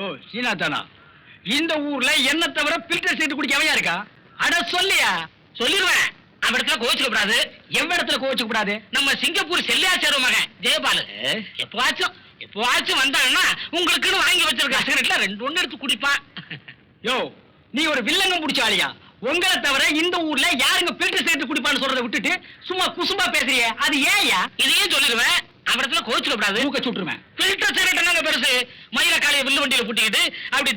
ஓ சீனாத்தானா, இந்த ஊர்ல என்ன தவிர பில்டர் சீட்டு குடிக்கவையா இருக்கா? அட சொல்லியா? சொல்லிடுவேன். அவடத்துல கோவிச்சுக்க கூடாது. எவ்விடத்துல கோவிச்சுக்க கூடாது? நம்ம சிங்கப்பூர் செல்லியாச்சார மகன் ஜெயபாலு எப்பவாச்சும் வந்தாங்கன்னா உங்களுக்குன்னு வாங்கி வச்சிருக்க சிகரெட்ல 2 எடுத்து குடிப்பான். யோ, நீ ஒரு வில்லங்கம் பிடிச்ச ஆளியா? உங்களை தவிர இந்த ஊர்ல யாருங்க பில்டர் சீட்டு குடிப்பான்னு சொல்றதை விட்டுட்டு சும்மா குசும்பா பேசுறியே, அது ஏயா? இதையும் சொல்லிடுவேன். அவடத்துல கோவிச்சுக்க கூடாது. மூக்க சுட்டுருவேன். பில்டர் சிகரெட் என்னங்க பெருசு? மயில காலைய வில்லு வண்டியில புட்டிக்கிட்டு அப்படி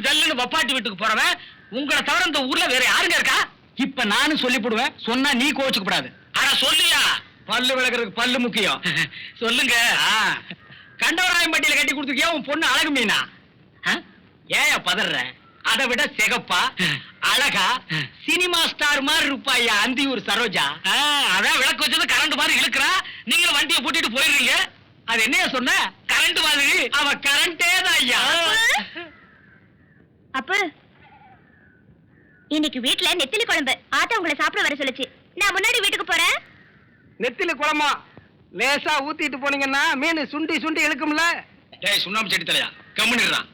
ஜல்லுன்னு வப்பாட்டி வீட்டுக்கு போறவன் உங்களை தவிர இந்த ஊர்ல வேற யாருங்க இருக்கா? இப்ப நானும் சொல்லிவிடுவேன், சொன்னா நீ கோவிச்சுக்க கூடாது. ஆனா சொல்லியா? பல்லு விளக்குறதுக்கு பல்லு முக்கியம். சொல்லுங்க. கண்டவராயம்பட்டியில கட்டி கொடுத்துருக்கியா உன் பொண்ணு அழகு மீனா? ஏயா பதற? அதை விட சிகப்பா அழகா சினிமா ஸ்டார் மாதிரி இருப்பாயா அந்தியூர் சரோஜா. அதான் விளக்கு வச்சது கரண்ட் மாதிரி இழுக்கிறா. நீங்களும் வண்டியை பூட்டிட்டு போயிடுறீங்க. அது என்னைய சொன்ன? கரண்ட் மாதிரி. அவ கரண்டே தான் ஐயா. அப்ப இன்னைக்கு வீட்ல நெத்திலி குழம்பு. ஆட்டா உங்களை சாப்பிட வர சொல்லுச்சு. நான் முன்னாடி வீட்டுக்கு போறேன். நெத்திலி குழம்பா லேசா ஊத்திட்டு போனீங்கன்னா மீன் சுண்டி சுண்டி இழுக்கும்ல. டேய் சுண்ணாம்பு செடி தலையா, கம்முனிடுறான்.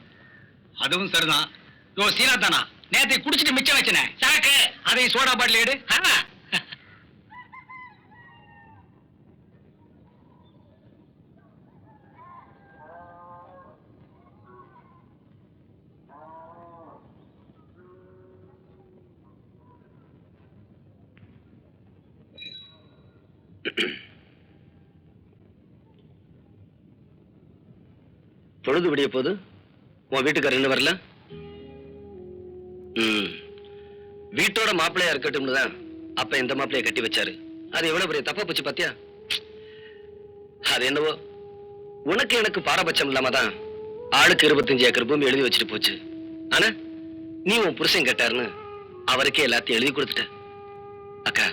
அதுவும் சரிதான். யோ சீனாத்தானா, நேத்தை குடிச்சிட்டு மிச்சம் வச்சனே சாக்கு. அதை சோடா பாட்டில் எடு. பொழுது விடிய போது உன் வீட்டுக்காரர் என்ன வரல? வீட்டோட மாப்பிள்ளையா இருக்கட்டும்னு தான் அப்ப இந்த மாப்பிள்ளைய கட்டி வச்சாரு. அது எவ்வளவு பெரிய தப்பா போச்சு பாத்தியா? அது என்னவோ உனக்கு எனக்கு பாரபட்சம் இல்லாம தான் ஆளுக்கு 25 ஏக்கர் பூமி எழுதி வச்சுட்டு போச்சு. ஆனா நீ உன் புருஷன் கேட்டாருன்னு அவருக்கே எல்லாத்தையும் எழுதி கொடுத்துட்ட. அக்கா,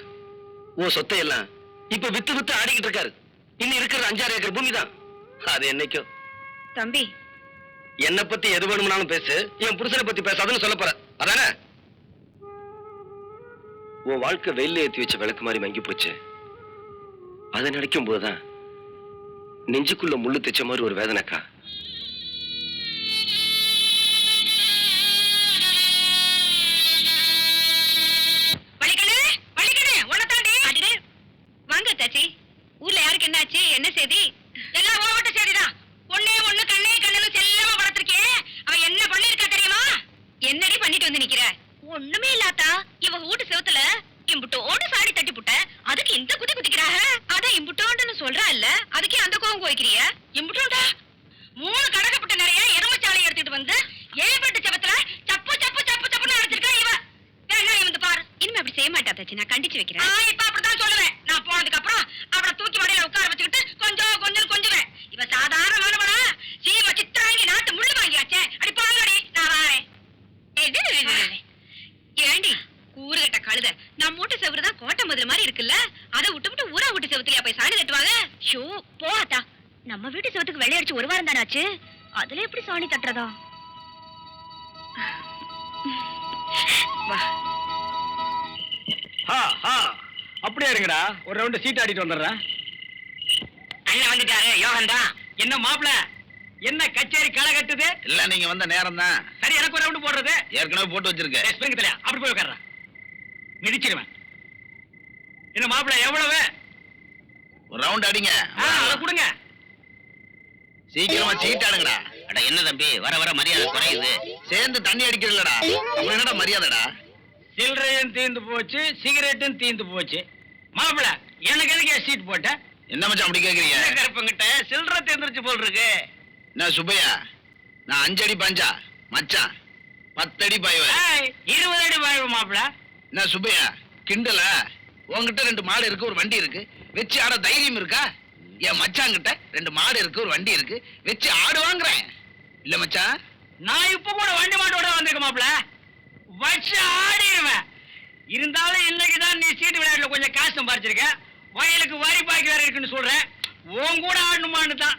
உன் சொத்தை எல்லாம் இப்ப வித்து வித்து ஆடிக்கிட்டு இருக்காரு. இன்னும் இருக்கிற 5-6 ஏக்கர் பூமி தான். அது என்னைக்கோ. தம்பி, என்ன பத்தி எது வேணும்னாலும் பேசு, என் புருஷனை பத்தி பேசாதுன்னு சொல்ல போற அதானே? உன் வாழ்க்கை வெயில ஏத்தி வச்ச விளக்கு மாதிரி மங்கி போச்சு. அதை நினைக்கும் போதுதான் நெஞ்சுக்குள்ள முள்ளு தைச்ச மாதிரி ஒரு வேதனைக்கா. வாங்க தாச்சி. ஊர்ல யாருக்கு என்ன ஆச்சு? என்ன செய்தி? எல்லாம் ஓவட்ட செய்திதான். ஒண்ணே ஒண்ணு கண்ணே கண்ணு செல்லமா வளர்த்திருக்கே. அவ என்ன பண்ணிருக்கா தெரியுமா? என்னடி பண்ணிட்டு வந்து நிக்கிற? ஒண்ணுமே இல்லாதா. இவ வீட்டு செவுத்துல இம்புட்டோடு சாடி தட்டி புட்ட. அதுக்கு இந்த குதி குதிக்கிறாங்க. அத இம்புட்டோன்னு சொல்றா இல்ல, அதுக்கே அந்த கோவம் கோய்க்கிறிய? இம்புட்டோண்டா 3 கடகப்பட்ட நிறைய எருமச்சாலை எடுத்துட்டு வந்து 7 பெட்டு செவத்துல சப்பு சப்பு சப்பு சப்புன்னு அடிச்சிருக்கா இவ. வேணா இவந்து பாரு. இனிமே அப்படி செய்ய மாட்டா தாச்சி, நான் கண்டிச்சு வைக்கிறேன். இப்ப அப்படித்தான் சொல்லுவேன். நான் போனதுக்கு அப்புறம் அவளை தூக்கி வடையில உட்கார வச்சுக்கிட்டு கொஞ்சம் கொஞ்சுவேன். இவ சாதாரணமானவளா? சீம சித்தாங்கி நாட்டு முள்ளு வாங்கியாச்சே. அடி போங்கடி, நான் வாரேன். ஏண்டி கூறுகட்ட கழுத, நம்ம மூட்டு செவரு தான் கோட்டை மதுரை மாதிரி இருக்குல்ல, அதை விட்டு ஊரா வீட்டு செவத்துலயா போய் சாணி தட்டுவாங்க? ஷோ போட்டா, நம்ம வீட்டு செவத்துக்கு வெள்ளையடிச்சு 1 வாரம் தானே ஆச்சு. அதுல எப்படி சாணி தட்டுறதா? அப்படியே இருங்கடா, ஒரு ரவுண்ட் சீட் ஆடிட்டு வந்துடுறேன். அண்ணன் வந்துட்டாரு. யோகன் தான். என்ன மாப்பிள, என்ன கச்சேரி களை கட்டுது? இல்ல, நீங்க வந்த நேரம் தான். சரி, எனக்கு ஒரு ரவுண்ட் போடுறது. ஏற்கனவே போட்டு வச்சிருக்கேன். ஸ்பிரிங் தலையா, அப்படி போய் உட்கார்றேன். மிதிச்சிருவேன். என்ன மாப்பிள, எவ்வளவு? ஒரு ரவுண்ட் அடிங்க. அதை கொடுங்க. சீக்கிரமா சீட் ஆடுங்கடா. அட என்ன தம்பி, வர வர மரியாதை குறையுது. சேர்ந்து தண்ணி அடிக்கிறதுலடா. அப்புறம் என்னடா மரியாதைடா? சில்லறையும் தீந்து போச்சு, சிகரெட்டும் தீந்து போச்சு. மாப்பிள, எனக்கு எதுக்கு சீட் போட்ட? என்ன மச்சான் அப்படி கேக்குறீங்க? கருப்பங்கிட்ட சில்லறை தேர்ந்துருச்சு போல் இருக்கு. என்ன சுப்பையா, நான் 5 அடி பாஞ்சா மச்சான் 10 அடி பாய்வேன். 20 அடி பாய்வு மாப்பிள. என்ன சுப்பையா கிண்டல? உங்ககிட்ட 2 மாடு இருக்கு, ஒரு வண்டி இருக்கு, வச்சு ஆட தைரியம் இருக்கா? என் மச்சாங்கிட்ட 2 மாடு இருக்கு, ஒரு வண்டி இருக்கு, வச்சு ஆடு வாங்குறேன். இல்ல மச்சான், நான் இப்ப கூட வண்டி மாட்டோட வந்திருக்க மாப்பிள, வச்சு ஆடிடுவேன். இருந்தாலும் இன்னைக்குதான் நீ சீட்டு விளையாட்டுல கொஞ்சம் காசு சம்பாரிச்சிருக்க. வயலுக்கு வரி பாக்கி வேற இருக்குன்னு சொல்றேன். உன் கூட ஆடணுமான்னு தான்.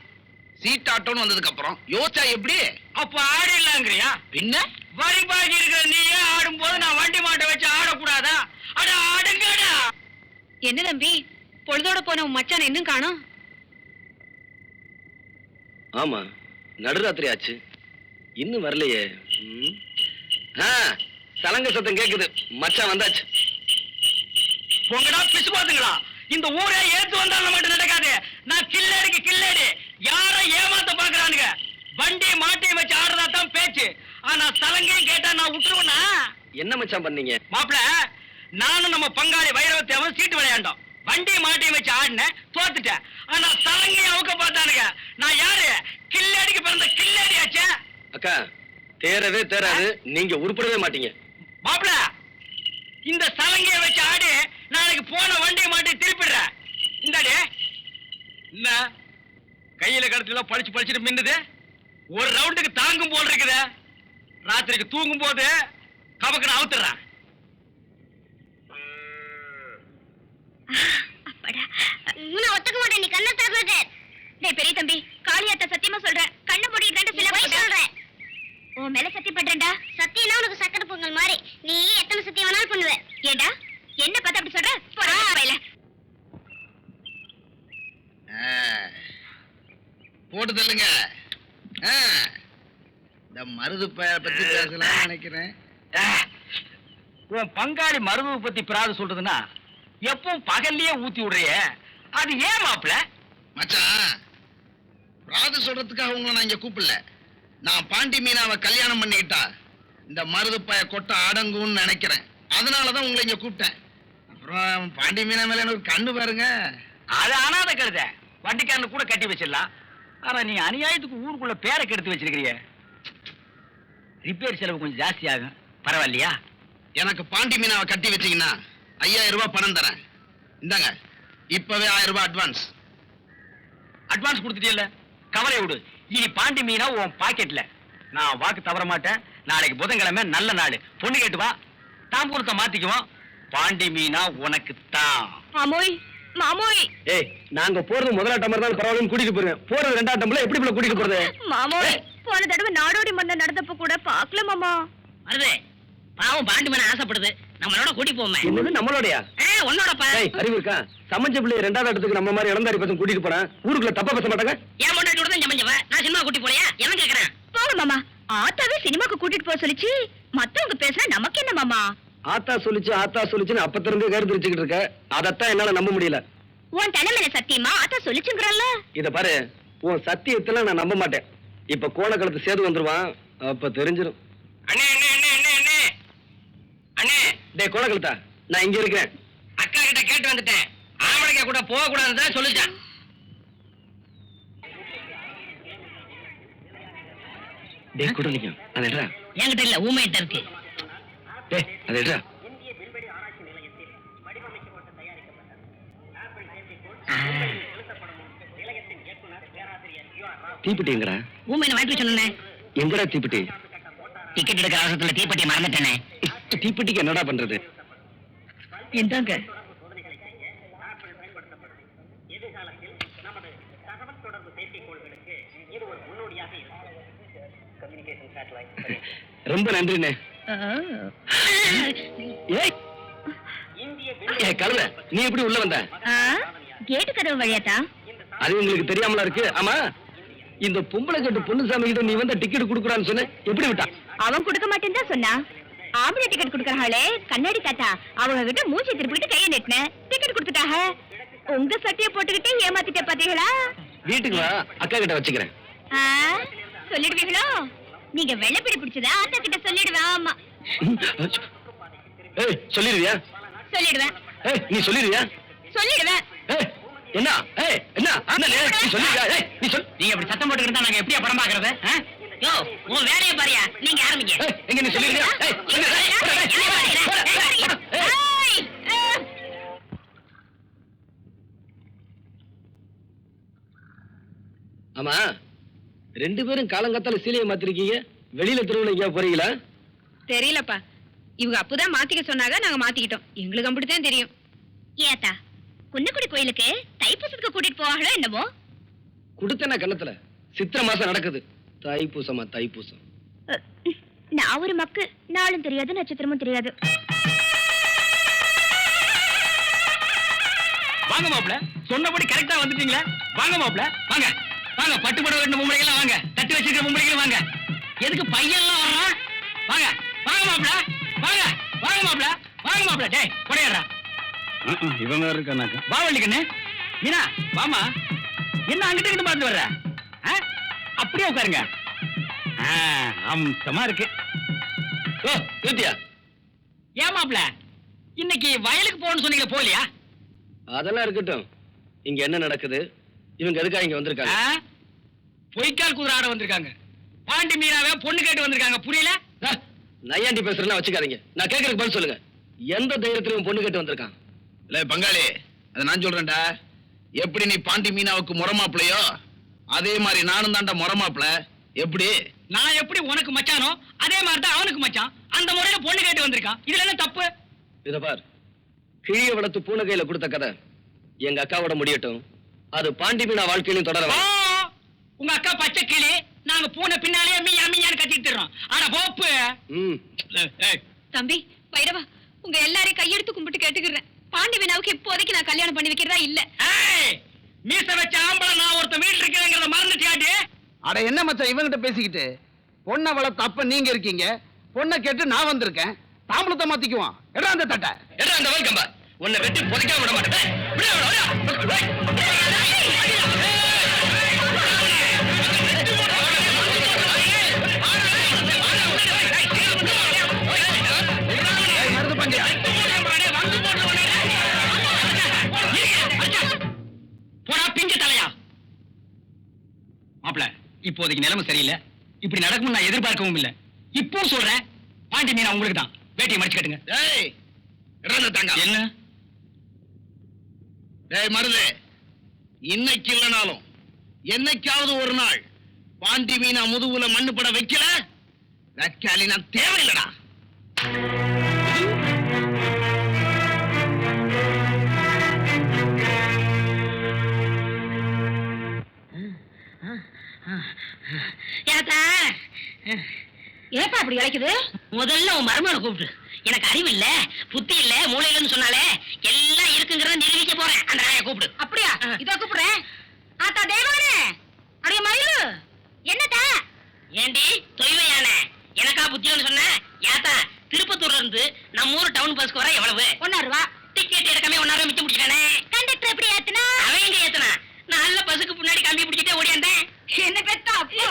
சீட் ஆட்டோன்னு வந்ததுக்கு அப்புறம் யோசிச்சா எப்படி? அப்ப ஆடிடலாங்கிறியா? பின்ன வரி பாக்கி இருக்கிற நீயே ஆடும் போது நான் வண்டி மாட்டை வச்சு ஆடக்கூடாதா? அட ஆடுங்கடா. என்ன தம்பி, பொழுதோட போன உன் மச்சான் இன்னும் காணோம்? ஆமா, நடுராத்திரி ஆச்சு. இன்னும் வரலையே. சலங்க சத்தம் கேக்குது. மச்சான் வந்தாச்சு. உங்கடா பிசு பாத்துங்களா? இந்த ஊரே ஏத்து வந்தாலும் மட்டும் நடக்காது. நான் கில்லாடிக்கு கில்லாடி. யார ஏமாத்த பாக்குறானுங்க. வண்டி மாட்டையும் வச்சு ஆடுறதா தான் பேச்சு. ஆனா சலங்கையும் கேட்டா நான் விட்டுருவேனா? என்ன மச்சான் பண்ணீங்க? மாப்பிள, நானும் நம்ம பங்காளி வைரவத்தையும் சீட்டு விளையாண்டோம். வண்டி மாட்டையும் வச்சு ஆடினேன், தோத்துட்டேன். ஆனா சலங்கையும் அவுக்க பார்த்தானுங்க. நான் யாரு? கில்லாடிக்கு பிறந்த கில்லாடி ஆச்சே. அக்கா, தேரவே தேராது. நீங்க உருப்படவே மாட்டீங்க. மாப்பிள, இந்த சலங்கையை வச்சு ஆடி நாளைக்கு போன வண்டி மாட்டி திருப்பிடுறேன். இந்தாடி. என்ன கையில கடத்துல பழிச்சு பழிச்சுட்டு மின்னுது? ஒரு ரவுண்டுக்கு தாங்கும் போல் இருக்குது. ராத்திரிக்கு தூங்கும் போது கபக்கு அவுத்துறேன். நான் ஒத்துக்க மாட்டேன். நீ கண்ணை திறக்காத. டேய் பெரிய தம்பி, காளியாட்ட சத்தியமா சொல்றேன். கண்ணை மூடிட்டு சில போய் சொல்றேன். உன் மேல சத்தியம் பண்றேன்டா. சத்தியம்னா உனக்கு சக்கரை பொங்கல் மாதிரி. நீ எத்தனை சத்தியம் வேணாலும் பண்ணுவ. ஏண்டா என்ன பார்த்து அப்படி சொல்ற? போறா போட்டு தள்ளுங்க. இந்த மருது பத்தி பேசலாம் நினைக்கிறேன். உன் பங்காளி மருதுவை பத்தி பிராது சொல்றதுன்னா எப்பவும் பகல்லையே ஊத்தி விடுறிய. அது ஏன் மாப்பிள? மச்சான், பிராது சொல்றதுக்காக உங்களை நான் இங்க கூப்பிடல. நான் பாண்டி மீனாவை கல்யாணம் பண்ணிக்கிட்டா இந்த மருது பய கொட்ட அடங்கும்னு நினைக்கிறேன். அதனாலதான் உங்களை இங்க கூப்பிட்டேன். அப்புறம் பாண்டி மீனா மேல எனக்கு கண்ணு பாருங்க. அது அனாத கருத வண்டிக்காரனு கூட கட்டி வச்சிடலாம். ஆனா நீ அநியாயத்துக்கு ஊருக்குள்ள பேரை கெடுத்து வச்சிருக்கிறிய. ரிப்பேர் செலவு கொஞ்சம் ஜாஸ்தி ஆகும். பரவாயில்லையா? எனக்கு பாண்டி மீனாவை கட்டி வச்சீங்கன்னா 5000 ரூபாய் பணம் தரேன். இந்தாங்க, இப்பவே 1000 ரூபாய் அட்வான்ஸ். அட்வான்ஸ் கொடுத்துட்டியல்ல, கவலை விடு. இனி பாண்டி மீனா உன் பாக்கெட்ல. நான் வாக்கு தவற மாட்டேன். நாளைக்கு புதன்கிழமை நல்ல நாள். பொண்ணு கேட்டு வா, தாம்பூரத்தை மாத்திக்குவோம். பாண்டி மீனா உனக்கு தான். மாமோய் மாமோய். ஏய், நாங்க போறது முதலாட்டம் மாதிரி தான் பரவாயில்லைன்னு கூட்டிட்டு போறேன். போறது 2ஆம் டம்ல எப்படி போல கூட்டிட்டு போறது? மாமோய், போன தடவை நாடோடி மன்னர் நடந்தப்ப கூட பாக்கல மாமா. வருது பாவம் பாண்டி மன ஆசைப்படுது. நம்மளோட கூட்டி போமே. என்னது நம்மளோடயா? உன்னோடப்பா. ஏய், அறிவு இருக்கா? சமஞ்ச பிள்ளை 2ஆவது இடத்துக்கு நம்ம மாதிரி இளந்தாரி பசங்க கூட்டிட்டு போறேன். ஊருக்குள்ள தப்பா பேச மாட்டாங்க. ஏன் முன்னாடி தான் சமஞ்சவ. நான் சினிமா கூட்டி போலையா? எவன் கேக்குறேன்? போங்க மாமா. ஆத்தாவே சினிமாக்கு கூட்டிட்டு போக சொல்லிச்சு. மத்தவங்க பேசினா நமக்கு என்ன மாமா? ஆத்தா சொல்லிச்சுன்னு அப்பத்திலிருந்து கருத்து வச்சுக்கிட்டு இருக்க. அதத்தான் என்னால நம்ப முடியல. உன் தலைமையில சத்தியமா ஆத்தா சொல்லிச்சுங்கறல்ல. இத பாரு, உன் சத்தியத்துல நான் நம்ப மாட்டேன். இப்ப கோணக்கலத்து சேது வந்துருவான், அப்ப தெரிஞ்சிடும். அண்ணே அண்ணே அண்ணே அண்ணே அண்ணே அண்ணே. டேய் கோணக்கலத்தா, நான் இங்க இருக்கேன். அக்கா கிட்ட கேட்டு வந்துட்டேன். ஆம்பளைக்க கூட போக கூடாதுன்னு சொல்லிட்டேன். டேய் குடலிங்க, அதேடா. என்கிட்ட இல்ல, ஊமையிட்ட இருக்கு. டேய் அதேடா. தீப்பெட்டிங்கடா. ஊமையின வாங்கிட்டு சொன்னேன். எங்கடா தீப்பெட்டி? டிக்கெட் எடுக்கிற அவசரத்துல தீப்பெட்டி மறந்துட்டேனே. தீப்பெட்டிக்கு என்னடா பண்றது? இந்தாங்க. ரொம்ப நன்றிண்ணே. ஏய், கழுத, நீ எப்படி உள்ள வந்த? கேட்டு கதவு வழியாத்தா? அது உங்களுக்கு தெரியாமலா இருக்கு? ஆமா, இந்த பொம்பளை கட்டு பொண்ணுசாமி கிட்ட நீ வந்த டிக்கெட் குடுக்குறான்னு சொன்ன, எப்படி விட்டா? அவன் கொடுக்க மாட்டேன்னு தான் சொன்னா. ஆம்பளை டிக்கெட் கொடுக்கறாளே கண்ணாடி தாத்தா, அவங்க கிட்ட மூஞ்சி திருப்பிட்டு கையை நெட்டின டிக்கெட் கொடுத்துட்டாக. உங்க சட்டையை போட்டுக்கிட்டு ஏமாத்திட்ட பாத்தீங்களா? வீட்டுக்கு வா, அக்கா கிட்ட வச்சுக்கிறேன். சொல்லிடுவீங்களோ? நீங்க வெள்ளப்பிடி பிடிச்சதா ஆத்தா கிட்ட சொல்லிடுவேன். ஆமா ஏய், சொல்லிடுவியா? சொல்லிடுவேன். ஏய், நீ சொல்லிடுவியா? சொல்லிடுவேன். ஏய், என்ன? ஏய், என்ன? நீ சொல்லிடுவியா? ஏய், நீ சொல். நீங்க அப்படி சத்தம் போட்டுக்கிட்டு நாங்க எப்படியா படம் பாக்குறது? யோ, உன் வேலையை பாரியா. நீங்க ஆரம்பிங்க. ஏய், எங்க நீ சொல்லிடுவியா? ஏய், ஆமா, 2 பேரும் காலங்காத்தால சீலையை மாத்திருக்கீங்க. வெளியில தெருவுல எங்கேயா போறீங்களா? தெரியலப்பா, இவங்க அப்பதான் மாத்திக்க சொன்னாங்க, நாங்க மாத்திக்கிட்டோம். எங்களுக்கு அப்படித்தான் தெரியும். ஏத்தா, குன்னக்குடி கோயிலுக்கு தைப்பூசத்துக்கு கூட்டிட்டு போவாங்களோ என்னமோ? குடுத்தன கண்ணத்துல சித்திரை மாசம் நடக்குது. தைப்பூசமா தைப்பூசம். நான் ஒரு மக்கு, நாளும் தெரியாது நட்சத்திரமும் தெரியாது. வாங்க மாப்ள, சொன்னபடி கரெக்டா வந்துட்டீங்களா? வாங்க மாப்ள, வாங்க வாங்க. பட்டு படம் கட்டின பொம்பளைங்க வாங்க, தட்டி வச்சிருக்கிற பொம்பளைங்க வாங்க. எதுக்கு பையன்லாம் வர்றான்? வாங்க வாங்க மாப்ள, வாங்க வாங்க மாப்ள, வாங்க மாப்ள. டேய் கொடையறா. இவன் வேற இருக்கானாக்கா. வா வள்ளிக்கண்ணு. மீனா வாமா. என்ன அங்கிட்டு இங்கிட்டு பார்த்து வர்ற? அப்படியே உட்காருங்க. அம்சமா இருக்கு. ஓ நித்யா, ஏன் மாப்ள இன்னைக்கு வயலுக்கு போகணும்னு சொன்னீங்க, போகலையா? அதெல்லாம் இருக்கட்டும். இங்க என்ன நடக்குது? இவங்க எதுக்காக இங்க வந்திருக்காங்க? பொய்க்கால் குதிரை ஆட வந்திருக்காங்க. பாண்டி மீனாவே பொண்ணு கேட்டு வந்திருக்காங்க. புரியல? நையாண்டி பேசுறேன்னா வச்சுக்காதீங்க. நான் கேட்கறதுக்கு பதில் சொல்லுங்க. எந்த தைரியத்திலும் பொண்ணு கேட்டு வந்திருக்கான்? இல்ல பங்காளி, அதை நான் சொல்றேன்டா. எப்படி நீ பாண்டி மீனாவுக்கு முறமாப்பிளையோ அதே மாதிரி நானும் தாண்டா முறமாப்பிள. எப்படி? நான் எப்படி உனக்கு மச்சானோ அதே மாதிரி தான் அவனுக்கு மச்சான். அந்த முறையில பொண்ணு கேட்டு வந்திருக்கான். இதுல என்ன தப்பு? இத பார், கிழிய வளர்த்து பூனை கையில கொடுத்த கதை எங்க அக்காவோட முடியட்டும். அது பாண்டி மீனா வாழ்க்கையிலும் தொடர உங்க அக்கா பச்சை கிளி, நாங்க பூனை பின்னாலே மீயா மீயான்னு கத்திட்டு இருக்கோம். ஆனா போப்பு. தம்பி வைரவா, உங்க எல்லாரையும் கையெடுத்து கும்பிட்டு கேட்டுக்கிறேன். பாண்டி மீனாவுக்கு இப்போதைக்கு நான் கல்யாணம் பண்ணி வைக்கிறதா இல்ல. மீச வச்ச ஆம்பளை நான் ஒருத்த வீட்டுல இருக்கிறேங்கிறத மறந்துட்டியாடி? அட என்ன மச்சான் இவங்கிட்ட பேசிக்கிட்டு? பொண்ணை வளர்த்த அப்ப நீங்க இருக்கீங்க, பொண்ணை கேட்டு நான் வந்திருக்கேன். தாம்பளத்தை மாத்திக்குவான். எடா அந்த தட்டை, எடா அந்த வல்கம்பா. உன்னை வெட்டி புதைக்காம விட மாட்டேன். மாப்ள, இப்போதைக்கு நிலைமை சரியில்லை. இப்படி நடக்கும் நான் எதிர்பார்க்கவும் இல்லை. இப்போ சொல்றேன், பாண்டி மீனா உங்களுக்கு தான். வேட்டியை மடிச்சு கட்டுங்க. டேய் இறந்த தங்க. என்ன? டேய் மருது, இன்னைக்கு இல்லனாலும் என்னைக்காவது ஒரு நாள் பாண்டி மீனா முதுகுல மண்ணு பட வைக்கல, வைக்காலி நான் தேவையில்லடா. ஏப்பா அப்படி இழைக்குது? முதல்ல உன் மருமனை கூப்பிட்டு. எனக்கு அறிவு இல்ல, புத்தி இல்ல, மூளை இல்லன்னு சொன்னாலே எல்லாம் இருக்குங்கிறத நிரூபிக்க போறேன். அந்த நாயை கூப்பிடு. அப்படியா? இதோ கூப்பிடுறேன். ஆத்தா தேவானே, அடைய மயிலு, என்னத்தா? ஏண்டி தொய்வையான எனக்கா புத்தியோன்னு சொன்ன? யாத்தா திருப்பத்தூர்ல இருந்து நம்ம ஊர் டவுன் பஸ்க்கு வர எவ்வளவு? 1 ரூபா. டிக்கெட் எடுக்காம 1 ரூபா மிச்சம் பிடிச்சிட்டானே. கண்டக்டர் எப்படி ஏத்துனா? அவன் எங்க ஏத்தனா? நல்ல பஸ்ஸுக்கு பின்னாடி கம்பி பிடிச்சிட்டே ஓடியாந்தேன். என்ன பெத்தா அப்போ?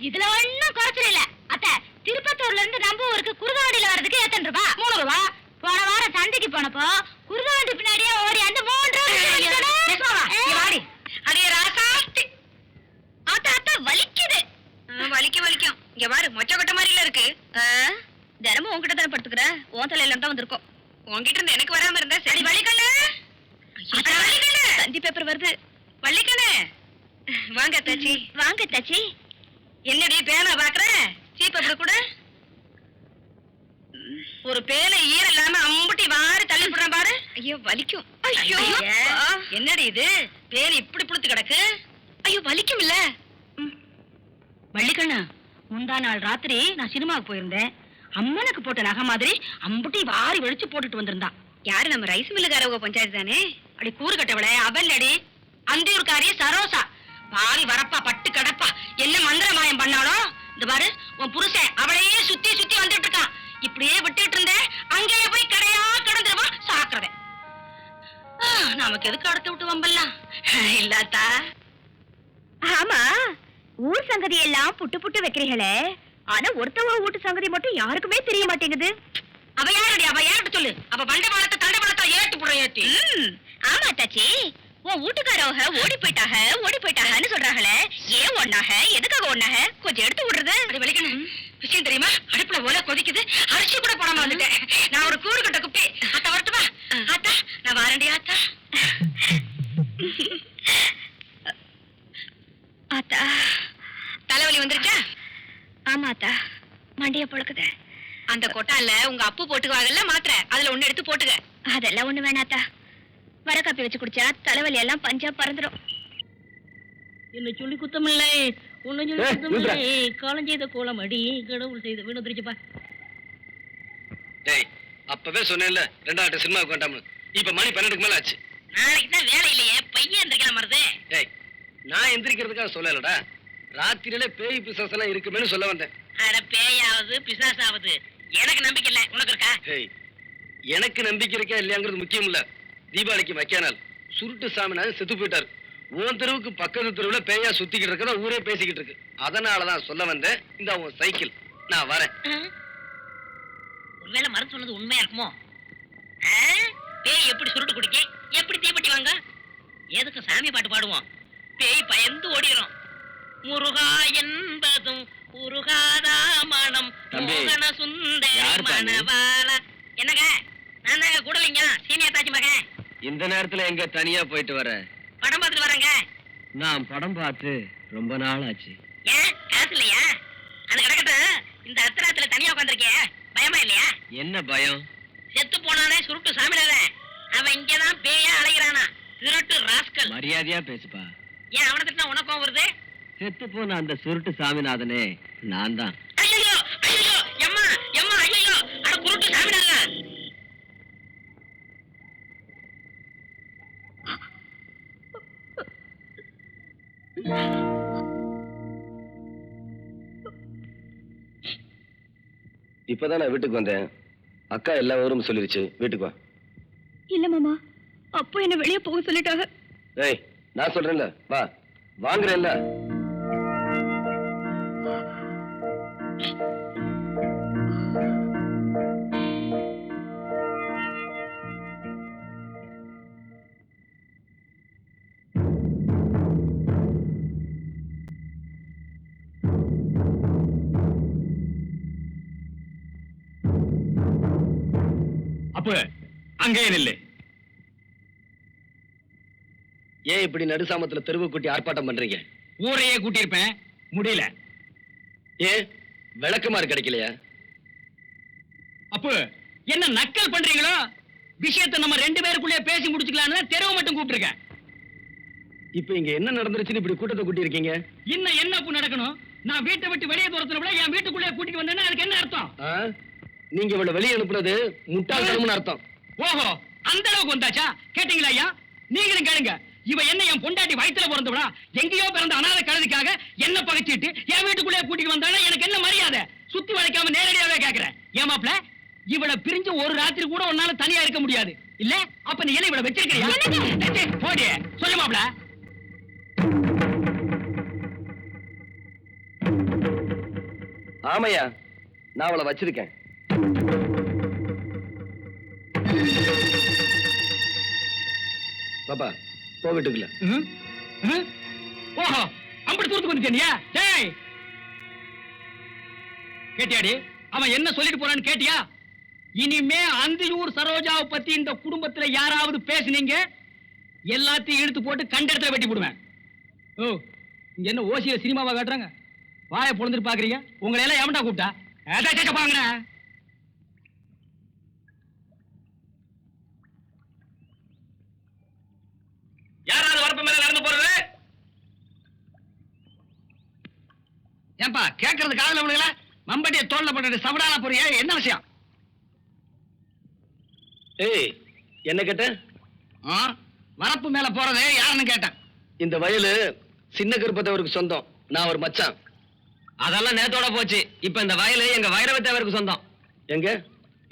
இதுல ஒண்ணும் குறைச்சல் இல்ல. அத்த திருப்பத்தூர்ல இருந்து நம்ம ஊருக்கு குருகாவண்டியில வர்றதுக்கு எத்தனை ரூபா? 3 ரூபா. போன வாரம் சந்தைக்கு போனப்போ குருகாவண்டி பின்னாடியே ஓடி அந்த 3 ரூபா. வாடி அடே ராசாத்தி. அத்த வலிக்குது. வலிக்கும். இங்க பாரு, மொச்ச கொட்ட மாதிரில இருக்கு. தினமும் உன்கிட்ட தானே படுத்துக்கிற. உன் தலையில தான் வந்திருக்கோம். உன்கிட்ட இருந்து எனக்கு வராம இருந்தா சரி. வலிக்கண்ணு, தந்தி பேப்பர் வருது. வள்ளிக்கண்ணு வாங்க தாச்சி. வாங்க தாச்சி. என்னடி பேனா பாக்குற? சீப் பேப்பர் கூட ஒரு பேனை ஈர இல்லாம அம்புட்டி வாரி தள்ளி விடுறேன் பாரு. ஐயோ வலிக்கும். ஐயோ என்னடி இது, பேன் இப்படி புடுத்து கிடக்கு. ஐயோ வலிக்கும் இல்ல. வள்ளிக்கண்ணு, முந்தா நாள் ராத்திரி நான் சினிமாவுக்கு போயிருந்தேன். அம்மனுக்கு போட்ட நகை மாதிரி அம்புட்டி வாரி வெடிச்சு போட்டுட்டு வந்திருந்தா. யாரு? நம்ம ரைஸ் மில்லுக்காரவங்க பஞ்சாயத்து தானே. அடி கூறு கட்டவள அவள் அடி அந்தியூர்காரிய சரோசா. பாரி வரப்பா பட்டு கடப்பா. என்ன மந்திர மாயம் பண்ணாலும் இந்த பாரு, உன் புருஷன் அவளையே சுத்தி சுத்தி வந்துட்டு இருக்கான். இப்படியே விட்டுட்டு இருந்த அங்கேயே போய் கடையா கடந்துருவா சாக்குறத. நமக்கு எதுக்கு அடுத்து விட்டு வம்பல்லாம் இல்லாத்தா? ஆமா, ஊர் சங்கதி எல்லாம் புட்டு புட்டு வைக்கிறீங்களே, ஆனா ஒருத்தவ வீட்டு சங்கதி மட்டும் யாருக்குமே தெரிய மாட்டேங்குது. அவ யாரடி? அவ ஏறிட்டு சொல்லு. அவ பண்ட பாலத்தை தண்ட பாலத்தை ஏட்டு புற ஏத்தி. ஆமா தாச்சி, உன் வீட்டுக்காரவங்க ஓடி போயிட்டாங்கன்னு சொல்றாங்களே. ஏன் ஒண்ணாக, எதுக்காக ஒண்ணாக? கொஞ்சம் எடுத்து விடுறது. அப்படி வலிக்கணும். விஷயம் தெரியுமா? அடுப்புல ஒலை கொதிக்குது, அரிசி கூட போடாம வந்துட்டேன். நான் ஒரு கூறு கட்ட குப்பி. அத்தா வரட்டுமா? ஆத்தா நான் வாரண்டி ஆத்தா. ஆத்தா தலைவலி வந்துருச்சா? ஆமா ஆத்தா, மண்டிய பொழுக்குத. அந்த கொட்டால உங்க அப்பு போட்டுக்குவாங்கல்ல மாத்திரை, அதுல ஒண்ணு எடுத்து போட்டுக்க. அதெல்லாம் ஒண்ணு வேணாத்தா. வர காப்பி வச்சு குடிச்சா தலைவலி எல்லாம் பஞ்சா பறந்துடும். என்ன சொல்லி குத்தமில்லை, உன்னை சொல்லி குத்தமில்லை. காலம் செய்த கோலம் அடி, கடவுள் செய்த வீணு தெரிச்சுப்பா. டேய் அப்பவே சொன்னேன்ல 2 சினிமாவுக்கு வேண்டாம்னு. இப்ப மணி 12க்கு மேல ஆச்சு. நாளைக்கு தான் வேலை இல்லையே, பையன் எந்திரிக்கிற மாதிரி. டேய் நான் எந்திரிக்கிறதுக்காக சொல்லலடா. ராத்திரியில பேய் பிசாசெல்லாம் இருக்குமேன்னு சொல்ல வந்தேன். அட பேயாவது பிசாசாவது எனக்கு நம்பிக்கை இல்ல, உனக்கு இருக்கா? ஏய், எனக்கு நம்பிக்கை இருக்கா இல்லையாங்கிறது முக்கியம் இல்ல. தீபாவளிக்கு மக்கியானால் சுருட்டு சாமினாரு செத்து போயிட்டாரு. உன் தெருவுக்கு பக்கத்து தெருவுல பேயா சுத்திக்கிட்டு இருக்கதா ஊரே பேசிக்கிட்டு இருக்கு. அதனாலதான் சொல்ல வந்தேன். இந்த உன் சைக்கிள், நான் வரேன். ஒருவேளை மருந்து சொன்னது உண்மையா இருக்குமோ? பேய் எப்படி சுருட்டு குடிக்க, எப்படி தீப்பெட்டி வாங்க, எதுக்கு சாமி பாட்டு பாடுவோம்? பேய் பயந்து ஓடிடும். முருகா என்பதும் உருகாதா மனம் தம்பி, மோகன சுந்தரி யார் தானே? மணவாள. என்னங்க, நான் தாங்க கூடலிங்க, சீனியர் தாச்சி மகன். இந்த நேரத்துல எங்க தனியா போயிட்டு வர? படம் பார்த்துட்டு வரேங்க. நான் படம் பார்த்து ரொம்ப நாள் ஆச்சு. ஏன் காசு இல்லையா? அது கிடக்கட்டும். இந்த அர்த்தராத்துல தனியா உட்காந்துருக்கே, பயமா இல்லையா? என்ன பயம்? செத்து போனானே சுருட்டு சாமியாரன், அவன் இங்கதான் பேயா அலைகிறானா, திருட்டு ராஸ்கல். மரியாதையா பேசுப்பா. ஏன் அவனை திட்டினா உனக்கும் வருது? செத்து போன அந்த சுருட்டு சாமிநாதனே நான் தான். ஐயோ ஐயோ, எம்மா எம்மா, ஐயோ, அட குருட்டு சாமியாரன். இப்பதான் நான் வீட்டுக்கு வந்தேன். அக்கா எல்லா விவரமும் சொல்லிருச்சு. வீட்டுக்கு வா. இல்ல மாமா, அப்போ என்ன வெளியே போக சொல்லிட்டாங்க. ஏய், நான் சொல்றேன்ல, வா. வாங்குறேன்ல. அப்ப அங்கே நில்லு. ஏன் இப்படி நடுசாமத்துல தெருவு கூட்டி ஆர்ப்பாட்டம் பண்றீங்க? ஊரையே கூட்டியிருப்பேன், முடியல. ஏன் விளக்குமாறு கிடைக்கலையா? அப்ப என்ன நக்கல் பண்றீங்களோ? விஷயத்தை நம்ம 2 பேருக்குள்ளே பேசி முடிச்சுக்கலாம்னு தெருவு மட்டும் கூப்பிட்டுருக்கேன். இப்ப இங்க என்ன நடந்துருச்சுன்னு இப்படி கூட்டத்தை கூட்டி இருக்கீங்க? இன்னும் என்ன அப்ப நடக்கணும்? நான் வீட்டை விட்டு வெளியே தூரத்துல விட என் வீட்டுக்குள்ளே கூட்டிட்டு வந்தேன்னா அதுக்கு என்ன அர்த்தம்? நீங்க இவளை வெளியே அனுப்புறது முட்டாள்தனம்னு அர்த்தம். ஓஹோ, அந்த அளவுக்கு வந்தாச்சா? கேட்டீங்களா ஐயா? நீங்களும் கேளுங்க. இவ என்ன என் பொண்டாட்டி வயித்துல பிறந்தவளா? எங்கேயோ பிறந்த அனாதை கழுதிக்காக என்ன பகைச்சிட்டு என் வீட்டுக்குள்ளே கூட்டிட்டு வந்தானா எனக்கு என்ன மரியாதை? சுத்தி வளைக்காம நேரடியாவே கேக்குறேன். ஏமாப்ல, இவளை பிரிஞ்சு ஒரு ராத்திரி கூட உன்னால தனியா இருக்க முடியாது இல்ல? அப்ப நீ என்ன இவளை வச்சிருக்கிறியா? போடி, சொல்லு மாப்ள. ஆமையா, நான் அவளை வச்சிருக்கேன். பாப்பா, போ வீட்டுக்குள்ள. ஓஹோ, அப்படி தூரத்துக்கு வந்துட்டியா? டேய், கேட்டியாடி? அவன் என்ன சொல்லிட்டு போறான்னு கேட்டியா? இனிமே அந்தியூர் சரோஜாவை பத்தி இந்த குடும்பத்துல யாராவது பேசுனீங்க, எல்லாத்தையும் இழுத்து போட்டு கண்ட இடத்துல வெட்டி போடுவேன். ஓ, இங்க என்ன ஓசிய சினிமாவா காட்டுறாங்க? வாயை பொழுதுட்டு பாக்குறீங்க? உங்களை எல்லாம் எவன்டா கூப்பிட்டா? பாங்க. யாராவது வரப்பு மேல நடந்து போறது? ஏன்பா கேட்கறது காதுல விழுகல? மம்பட்டிய தோல்ல போட்டு சவடால போறியா? என்ன விஷயம்? ஏய், என்ன கேட்ட? வரப்பு மேல போறது யாருன்னு கேட்டேன். இந்த வயலு சின்ன கருப்பத்தவருக்கு சொந்தம். நான் ஒரு மச்சான். அதெல்லாம் நேத்தோட போச்சு. இப்ப இந்த வயலு எங்க வைரவத்தேவருக்கு சொந்தம். எங்க?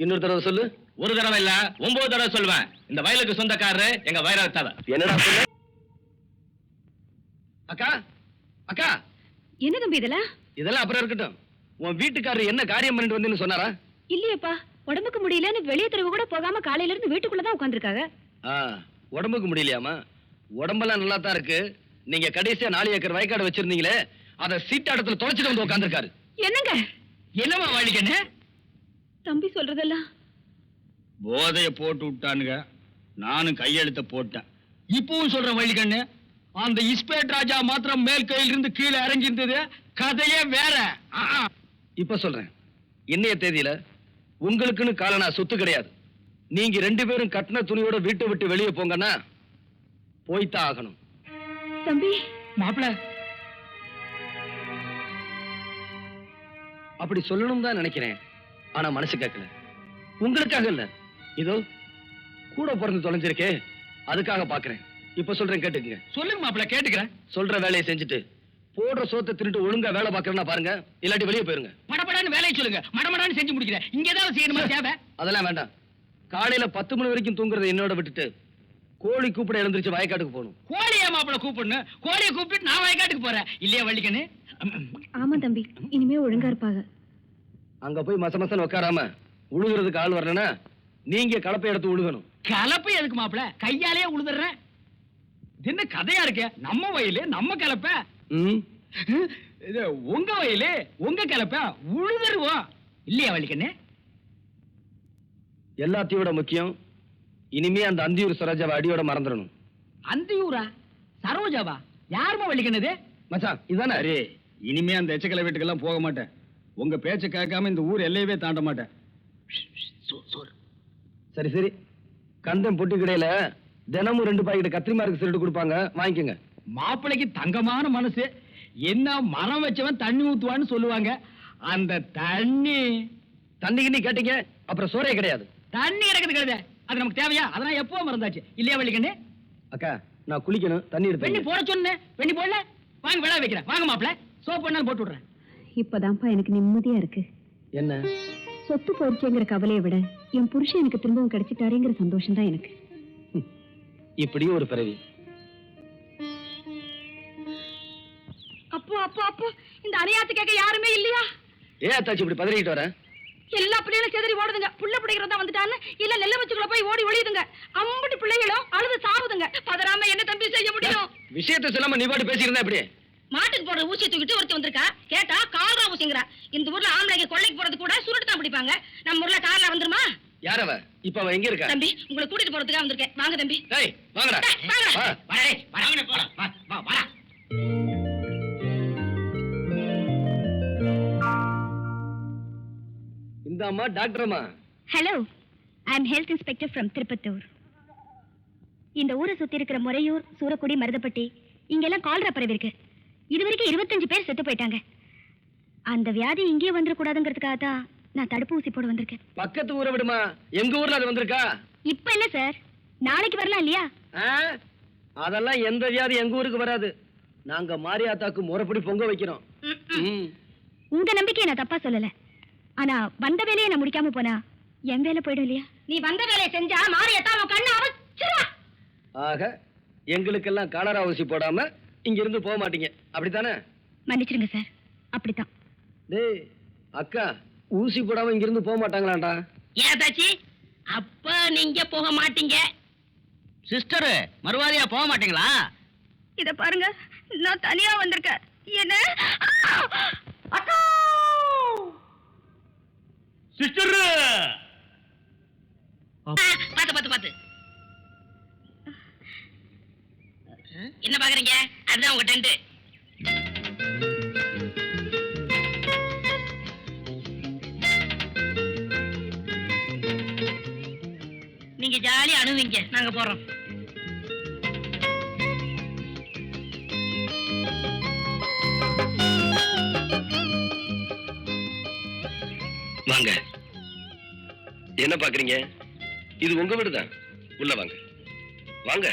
இன்னொரு தடவை சொல்லு. ஒரு தடவை இல்ல, 9 தடவை சொல்லுவேன். இந்த வயலுக்கு சொந்தக்காரரு எங்க வைரவத்தேவர். என்னடா சொல்ல? அக்கா, அக்கா, என்ன தம்பி இதெல்லாம்? இதெல்லாம் அப்புறம் இருக்கட்டும். உன் வீட்டுக்காரர் என்ன காரியம் பண்ணிட்டு வந்தேன்னு சொன்னாரா? இல்லையப்பா, உடம்புக்கு முடியலன்னு வெளியே தெருவு கூட போகாம காலையில இருந்து வீட்டுக்குள்ளதான் உட்காந்துருக்காங்க. உடம்புக்கு முடியலையாமா? உடம்பெல்லாம் நல்லா தான் இருக்கு. நீங்க கடைசியா 4 ஏக்கர் வயக்காடு வச்சிருந்தீங்களே, அதை சீட்டாடத்துல தொலைச்சிட்டு வந்து உட்காந்துருக்காரு. என்னங்க? என்னமா வழிக்கண்ணு? தம்பி சொல்றதெல்லாம் போதைய போட்டு விட்டானுங்க. நானும் கையெழுத்த போட்டேன். இப்பவும் சொல்ற வழிக்கண்ணு, அந்த இஸ்பேட் ராஜா மாத்திரம் மேல் கையில இருந்து கீழே இறங்கி இருந்தது. கதையே வேற. இப்ப சொல்றேன். இன்னைய தேதியில உங்களுக்குன்னு காலனா சொத்து கிடையாது. நீங்க 2 பேரும் கட்டின துணியோட வீட்டை விட்டு வெளியே போங்கன்னா போய்த்தான் ஆகணும். தம்பி, மாப்பிள அப்படி சொல்லணும் தான் நினைக்கிறேன். ஆனா மனசு கேட்கல. உங்களுக்காக இல்ல, இதோ கூட பிறந்து தொலைஞ்சிருக்கே, அதுக்காக பாக்குறேன். இப்ப சொல்றேன், கேட்டுக்குங்க. சொல்லுங்க மாப்பிள, கேட்டுக்கிறேன். சொல்ற வேலையை செஞ்சுட்டு போடுற சோத்தை திருட்டு ஒழுங்கா வேலை பார்க்கறேன்னா பாருங்க, இல்லாட்டி வெளியே போயிருங்க. மடமடான்னு வேலையை சொல்லுங்க, மடமடான்னு செஞ்சு முடிக்கிறேன். இங்க ஏதாவது செய்யணுமா தேவை? அதெல்லாம் வேண்டாம். காலையில 10 மணி வரைக்கும் தூங்குறதை என்னோட விட்டுட்டு கோழி கூப்பிட எழுந்திருச்சு வயக்காட்டுக்கு போகணும். கோழியை மாப்பிள கூப்பிடணும், கோழியை கூப்பிட்டு நான் வயக்காட்டுக்கு போறேன் இல்லையா வள்ளிக்கண்ணு? ஆமா தம்பி, இனிமே ஒழுங்கா இருப்பாங்க. அங்க போய் மசமசன் உட்காராம உழுகுறதுக்கு ஆள் வரலன்னா நீங்க கலப்பை எடுத்து உழுகணும். கலப்பை எதுக்கு மாப்பிள? கையாலேயே உழுதுறேன். இது என்ன கதையா இருக்க? நம்ம வயலு நம்ம கலப்பை, இது உங்க வயலு உங்க கலப்பை, உழுதுருவோம் இல்லையா வள்ளிக்கண்ணு? எல்லாத்தையும் விட முக்கியம், இனிமே அந்த அந்தியூர் சரோஜாவை அடியோட மறந்துடணும். அந்தியூரா? சரோஜாவா? யாருமா வள்ளிக்கண்ணது? மச்சான் இதானே? அரே, இனிமே அந்த எச்சக்கலை வீட்டுக்கெல்லாம் போக மாட்டேன். உங்க பேச்ச கேட்காம இந்த ஊர் எல்லையவே தாண்ட மாட்டேன். சரி சரி, கந்தம் பொட்டி கடையில தினமும் 2 பாக்கெட் கத்திரிமாருக்கு சிரட்டு கொடுப்பாங்க, வாங்கிக்கோங்க. மாப்பிளைக்கு தங்கமான மனசு. என்ன மரம் வச்சவன் தண்ணி ஊத்துவான்னு சொல்லுவாங்க. அந்த தண்ணிக்கு கேட்டீங்க அப்புறம் சோறே கிடையாது. தண்ணி இறக்குது கிடையாது, அது நமக்கு தேவையா? அதெல்லாம் எப்போ மறந்தாச்சு இல்லையா வள்ளிக்கண்ணு? அக்கா நான் குளிக்கணும், தண்ணி வெண்ணி எடுத்து போட சொன்னேன், வெண்ணி போடல. வாங்க விழா வைக்கிறேன், வாங்க மாப்பிள. சோப்பு பண்ணாலும் போட்டு விடுறேன். இப்பதான்ப்பா எனக்கு நிம்மதியா இருக்கு. என்ன சொத்து போச்சுங்கிற கவலையை விட என் புருஷன் எனக்கு திரும்பவும் கிடைச்சிட்டாருங்கிற சந்தோஷம் தான் எனக்கு. இப்படியும் ஒரு பிறவி. அப்போ அப்போ அப்போ இந்த அணையாத்து கேட்க யாருமே இல்லையா? ஏன் அத்தாச்சி இப்படி பதறிக்கிட்டு வர? எல்லா பிள்ளைகளும் செதறி ஓடுதுங்க. புள்ள பிடிக்கிறதா வந்துட்டான்னு இல்ல நெல்ல வச்சுக்குள்ள போய் ஓடி ஒளியுதுங்க. அம்புட்டி பிள்ளைகளும் அழுது சாவுதுங்க. பதறாம என்ன தம்பி செய்ய முடியும்? விஷயத்தை சொல்லாம நீ பாட்டு பேசிக்கிறதா இப்படி? மாட்டுக்கு போடுற ஊசியை தூக்கிட்டு ஒருத்தி வந்திருக்கா. கேட்டா கால்ரா ஊசிங்கிறா. இந்த ஊர்ல ஆம்பளைக்கு கொள்ளைக்கு போறது கூட சுருட்டு தான் பிடிப்பாங்க. நம்ம ஊர்ல கார்ல வந்துருமா? யார் அவ? இப்ப அவ எங்க இருக்கா? தம்பி உங்களை கூட்டிட்டு போறதுக்காக வந்திருக்கேன். வாங்க தம்பி. டேய் வாங்கடா. வாங்க. வா. வரடே, வரவனே போலாம். வா வா வா. இந்த அம்மா டாக்டர் அம்மா. Hello, I am health inspector from Tirupattur. இந்த ஊரை சுத்தி இருக்கிற முறையூர், சூரக்குடி, மருதப்பட்டி இங்கெல்லாம் கால்ரா பரவி இருக்கு. இது வரைக்கும் 25 பேர் செத்து போயிட்டாங்க. அந்த வியாதி இங்கே வந்துடக்கூடாதுங்கிறதுக்காக தான் நான் தடுப்பூசி போட வந்திருக்கேன். பக்கத்து ஊரை விடுமா, எங்க ஊர்ல அது வந்திருக்கா. இப்ப என்ன சார், நாளைக்கு வரலாம் இல்லையா? அதெல்லாம் எந்த வியாதி எங்க ஊருக்கு வராது. நாங்க மாரியாத்தாக்கு முறைப்படி பொங்க வைக்கிறோம். உங்க நம்பிக்கையை நான் தப்பா சொல்லல. ஆனா வந்த வேலையை நான் முடிக்காம போனா என் வேலை போயிடும் இல்லையா? நீ வந்த வேலையை செஞ்சா மாரியத்தான் உன் கண்ணு அவச்சிருவா. ஆக எங்களுக்கெல்லாம் காலரா ஊசி போடாம இங்க இருந்து போக மாட்டீங்க, அப்படித்தானே? மன்னிச்சிருங்க சார், அப்படித்தான். டேய் அக்கா, ஊசி போடாம இங்க இருந்து போக மாட்டாங்களாண்டா? ஏதாச்சி அப்ப நீங்க போக மாட்டீங்க. சிஸ்டர் மறுவாதியா போக மாட்டீங்களா? இத பாருங்க, நான் தனியா வந்திருக்கேன். என்ன சிஸ்டர் பாத்து பாத்து பாத்து என்ன பாக்குறீங்க? அதுதான் உங்க டென்ட். நீங்க ஜாலியா அணுவீங்க, நாங்க போறோம். வாங்க. என்ன பாக்குறீங்க? இது உங்க வீடுதான். உள்ள வாங்க வாங்க.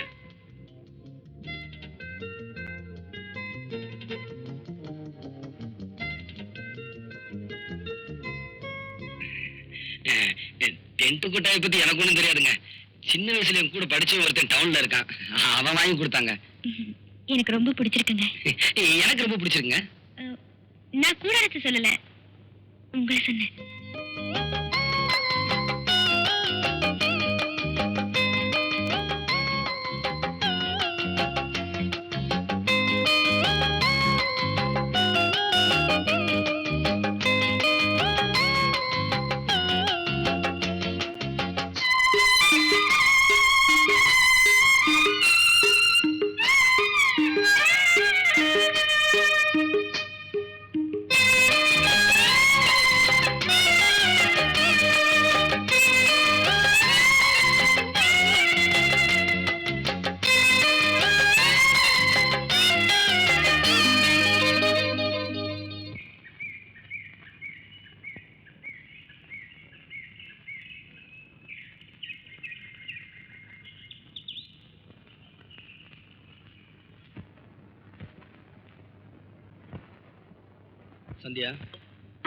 டென்ட் கொட்டாயை பத்தி எனக்கு ஒண்ணும் தெரியாதுங்க. சின்ன வயசுல என் கூட படிச்ச ஒருத்தன் டவுன்ல இருக்கான், அவன் வாங்கி கொடுத்தாங்க. எனக்கு ரொம்ப பிடிச்சிருக்குங்க. எனக்கு ரொம்ப பிடிச்சிருக்குங்க. நான் கூட அரைச்சு சொல்லல, உங்களை சொன்னேன். சந்தியா,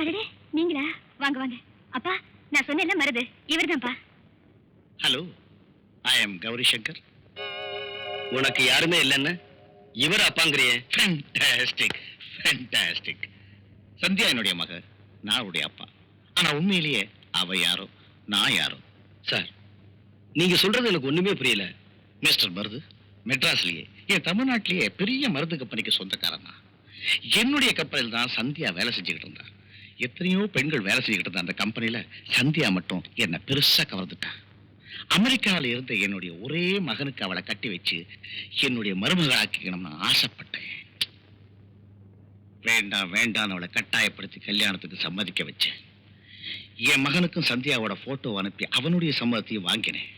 அடடே நீங்களா? வாங்க வாங்க. அப்பா நான் சொன்னேன்ல மருது இவர்தான்ப்பா. Hello, I am Gowri Shankar. உனக்கு யாருமே இல்லைன்னு இவர் அப்பாங்கிறியே. Fantastic, fantastic. சந்தியா என்னுடைய மக, நான் அவருடைய அப்பா. ஆனா உண்மையிலேயே அவ யாரோ நான் யாரோ. சார், நீங்க சொல்றது எனக்கு ஒண்ணுமே புரியல. மிஸ்டர் மருது மெட்ராஸ்லயே என் தமிழ்நாட்டிலேயே பெரிய மருந்து கம்பெனிக்கு சொந்தக்காரன் தான். என்னுடைய கம்பெனியில் தான் சந்தியா வேலை செஞ்சுக்கிட்டு இருந்தா. எத்தனையோ பெண்கள் வேலை செஞ்சுக்கிட்டு இருந்த அந்த கம்பெனியில சந்தியா மட்டும் என்ன பெருசா கவர்ந்துட்டான். அமெரிக்காவில இருந்த என்னுடைய ஒரே மகனுக்கு அவளை கட்டி வச்சு என்னுடைய மருமகளாக்கிக்கணும்னு ஆசைப்பட்டேன். வேண்டாம் வேண்டாம் அவளை கட்டாயப்படுத்தி கல்யாணத்துக்கு சம்மதிக்க வச்சேன். என் மகனுக்கும் சந்தியாவோட போட்டோ அனுப்பி அவனுடைய சம்மதத்தையும் வாங்கினேன்.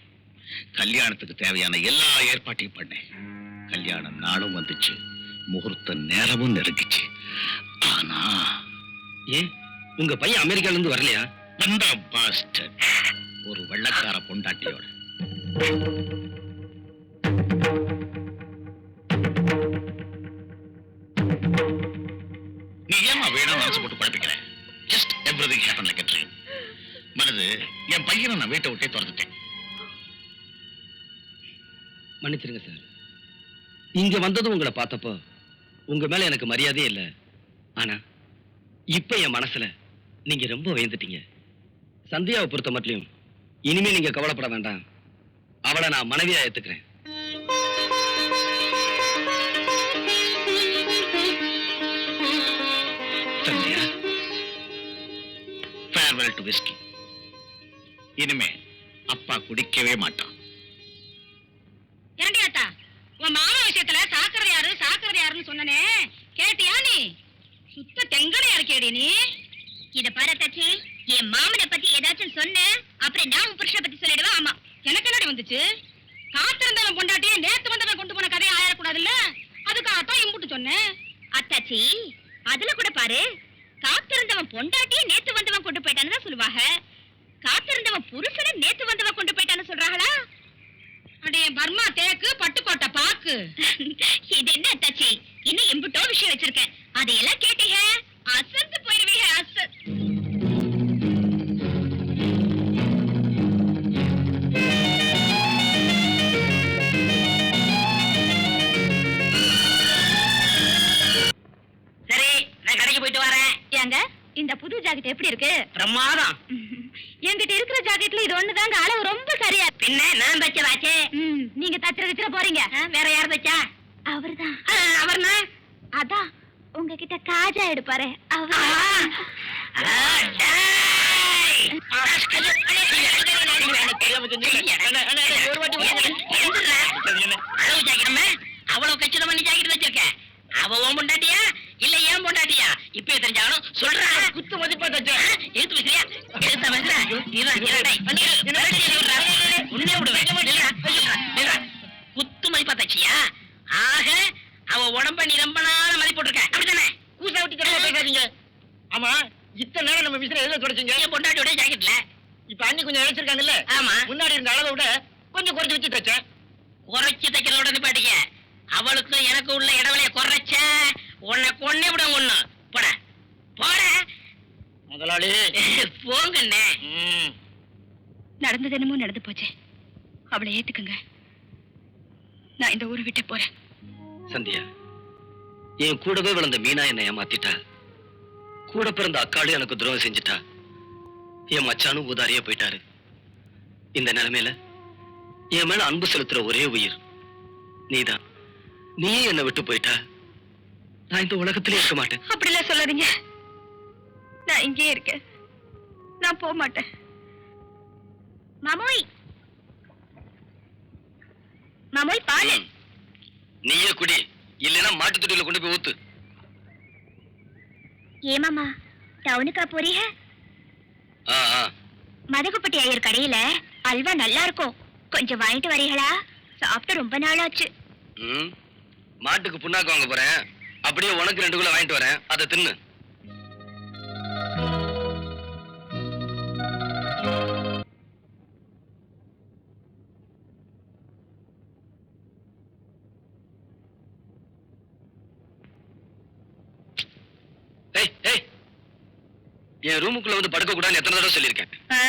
கல்யாணத்துக்கு தேவையான எல்லா ஏற்பாட்டையும் பண்ணேன். கல்யாண நாளும் வந்துச்சு, முகூர்த்த நேரமும் நெருங்கிச்சு. ஆனா ஏன் உங்க பையன் அமெரிக்கால இருந்து வரலையா? வந்தா பாஸ்டர், ஒரு வெள்ளக்கார பொண்டாட்டியோட. நீ ஏமா வேணும் மனசு போட்டு குழப்பிக்கிற? Just everything happen like a dream. மனது என் பையனை நான் வீட்டை விட்டே துரத்துட்டேன். மன்னிச்சிருங்க சார். இங்க வந்ததும் உங்களை பார்த்தப்போ உங்க மேல எனக்கு மரியாதையே இல்லை. ஆனா இப்ப என் மனசுல நீங்க ரொம்ப உயர்ந்துட்டீங்க. சந்தியாவை பொறுத்த மட்டும் இனிமே நீங்க கவலைப்பட வேண்டாம். அவளை நான் மனைவியா ஏத்துக்கிறேன். Sandhya, farewell to whisky. இனிமே அப்பா குடிக்கவே மாட்டான். ஏண்டியாத்தா, உன் மாமா விஷயத்துல சாக்கரை யாருன்னு சொன்னனே கேட்டியா? நீ சுத்த தெங்கலையா இருக்கேடி நீ. இத பாரு தச்சி, என் மாமனை பத்தி ஏதாச்சும் சொன்ன அப்புறம் நான் உன் புருஷனை பத்தி சொல்லிடுவேன். ஆமா, எனக்கு என்னடி வந்துச்சு? காத்திருந்தவன் பொண்டாட்டியே நேத்து வந்தவன் கொண்டு போன கதையை ஆயிடக்கூடாதுல்ல, அதுக்காகத்தான் இம்புட்டு சொன்னேன். அத்தாச்சி அதுல கூட பாரு, காத்திருந்தவன் பொண்டாட்டியே நேத்து வந்தவன் கொண்டு போயிட்டான்னு தான் சொல்லுவாங்க. காத்திருந்தவன் புருஷனை நேத்து வந்தவன் கொண்டு போயிட்டான்னு சொல்றாங்களா? அடைய பர்மா தேக்கு பட்டுக்கோட்டை பாக்கு. இது என்ன அத்தாச்சி, இன்னும் எம்புட்டோ விஷயம் வச்சிருக்கேன். அதையெல்லாம் கேட்டீங்க அசந்து போயிருவீங்க. சரி, நான் கடைக்கு போயிட்டு வரேன். ஏங்க, இந்த புது ஜாக்கெட் எப்படி இருக்கு? பிரமாதம். என்கிட்ட இருக்கிற ஜாக்கெட்ல இது ஒண்ணுதாங்க அளவு ரொம்ப சரியா. பின்ன நான் தச்சதாச்சே. நீங்க தச்சுற போறீங்க. வேற யார் தச்சா? அவர்தான். அவர்னா? அதான் உங்ககிட்ட காஜா எடுப்பாரு அவர். அவ்வளவு கச்சிதமா நீ ஜாக்கெட் வச்சிருக்க. அவ உன் பொண்டாட்டியா இல்ல ஏன் பொண்டாட்டியா? இப்ப தெரிஞ்சாலும் சொல்றா. குத்து மதிப்பா தச்சா எடுத்து பேசுறியா? எடுத்த பேசுற உன்னே விடுவேன். குத்து மதிப்பா தச்சியா? ஆக அவ உடம்ப நீ ரொம்ப நாள் மதி போட்டிருக்க, அப்படித்தானே? கூசா விட்டு பேசாதீங்க. ஆமா, இத்தனை நேரம் நம்ம விசிற எதுல தொடச்சிங்க? என் பொண்டாட்டியோட ஜாக்கெட்ல. இப்ப அண்ணி கொஞ்சம் இழைச்சிருக்காங்கல்ல? ஆமா. முன்னாடி இருந்த அளவை விட கொஞ்சம் குறைச்சு வச்சு தச்சேன். குறைச்சு தைக்கிறதோட நிப்பாட்டிக்க. அவளுக்கும் எனக்கு உள்ள இடவெளிய குறைச்ச உன்னை கொன்னே விட ஒண்ணு. போட போட முதலாளி போங்கண்ணே. நடந்தது என்னமோ நடந்து போச்சு. அவளை ஏத்துக்குங்க. நான் இந்த ஊரை விட்டு போறேன். சந்தியா, என் கூடவே விழுந்த மீனா என்னை ஏமாத்திட்டா. கூட பிறந்த அக்காளும் எனக்கு துரோகம் செஞ்சுட்டா. என் மச்சானும் உதாரியா போயிட்டாரு. இந்த நிலைமையில என் மேல அன்பு செலுத்துற ஒரே உயிர் நீதான். நீயே என்னை விட்டு போயிட்டா நான் இந்த உலகத்திலே இருக்க மாட்டேன். அப்படிலாம் சொல்லாதீங்க. நான் இங்கே இருக்கேன். நான் போக மாட்டேன். மாமோய், மாமோய் பால். நீயே குடி, இல்லைன்னா மாட்டு தொட்டியில கொண்டு போய் ஊத்து. ஏமாமா டவுனுக்கா போறீங்க? மதகுப்பட்டி ஐயர் கடையில அல்வா நல்லா இருக்கும், கொஞ்சம் வாங்கிட்டு வரீங்களா? சாப்பிட்டு ரொம்ப நாள் ஆச்சு. மாட்டுக்கு புண்ணாக்கு வாங்க போறேன், அப்படியே உனக்கு 2 கிலோ வாங்கிட்டு வரேன், அதை தின்னு. என் ரூமுக்குள்ள வந்து படுக்க கூடாதுன்னு எத்தனை தடவை சொல்லியிருக்கேன். ஆ?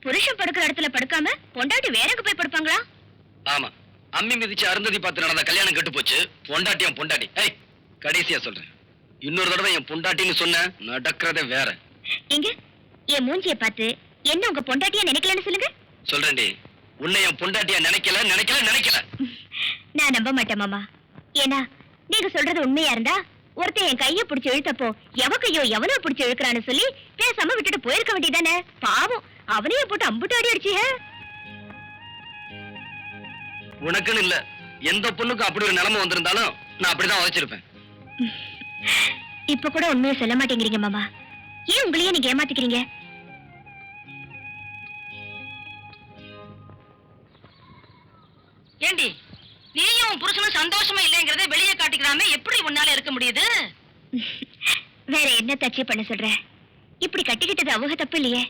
புருஷன் படுக்கிற இடத்துல படுக்காம பொண்டாட்டி வேற எங்க போய் படுப்பாங்களா? ஆமா, அம்மி மிதிச்சு அருந்ததி பார்த்து நடந்த கல்யாணம் கெட்டு போச்சு. பொண்டாட்டி என் பொண்டாட்டி. ஏய், கடைசியா சொல்றேன், இன்னொரு தடவை என் பொண்டாட்டின்னு சொன்ன நடக்கிறதே வேற. எங்க என் மூஞ்சிய பார்த்து என்ன உங்க பொண்டாட்டியா நினைக்கலன்னு சொல்லுங்க. சொல்றேன்டி, உன்னை என் பொண்டாட்டியா நினைக்கல. நான் நம்ப மாட்டேன் மாமா. ஏன்னா நீங்க சொல்றது உண்மையா இருந்தா ஒருத்தன் என் கைய பிடிச்சு இழுத்தப்போ எவக்கையோ எவனோ பிடிச்சு இழுக்கிறான்னு சொல்லி பேசாம விட்டுட்டு போயிருக்க வேண்டியதானே. பாவம், அவனையே போட்டு அம்புட்டு அடி அடிச்சிய. உனக்குன்னு இல்ல, எந்த பொண்ணுக்கும் அப்படி ஒரு நிலைமை வந்திருந்தாலும் நான் அப்படிதான் உழைச்சிருப்பேன். இப்ப கூட உண்மையை சொல்ல மாட்டேங்கிறீங்க மாமா. ஏன் உங்களையே நீங்க ஏமாத்திக்கிறீங்க? ஏண்டி நீயும் புருஷனும் சந்தோஷமா இல்லைங்கிறத வெளியே காட்டிக்கிறாம எப்படி உன்னால இருக்க முடியுது? வேற என்ன தச்சு பண்ண சொல்ற? இப்படி கட்டிக்கிட்டது அவங்க தப்பு இல்லையே.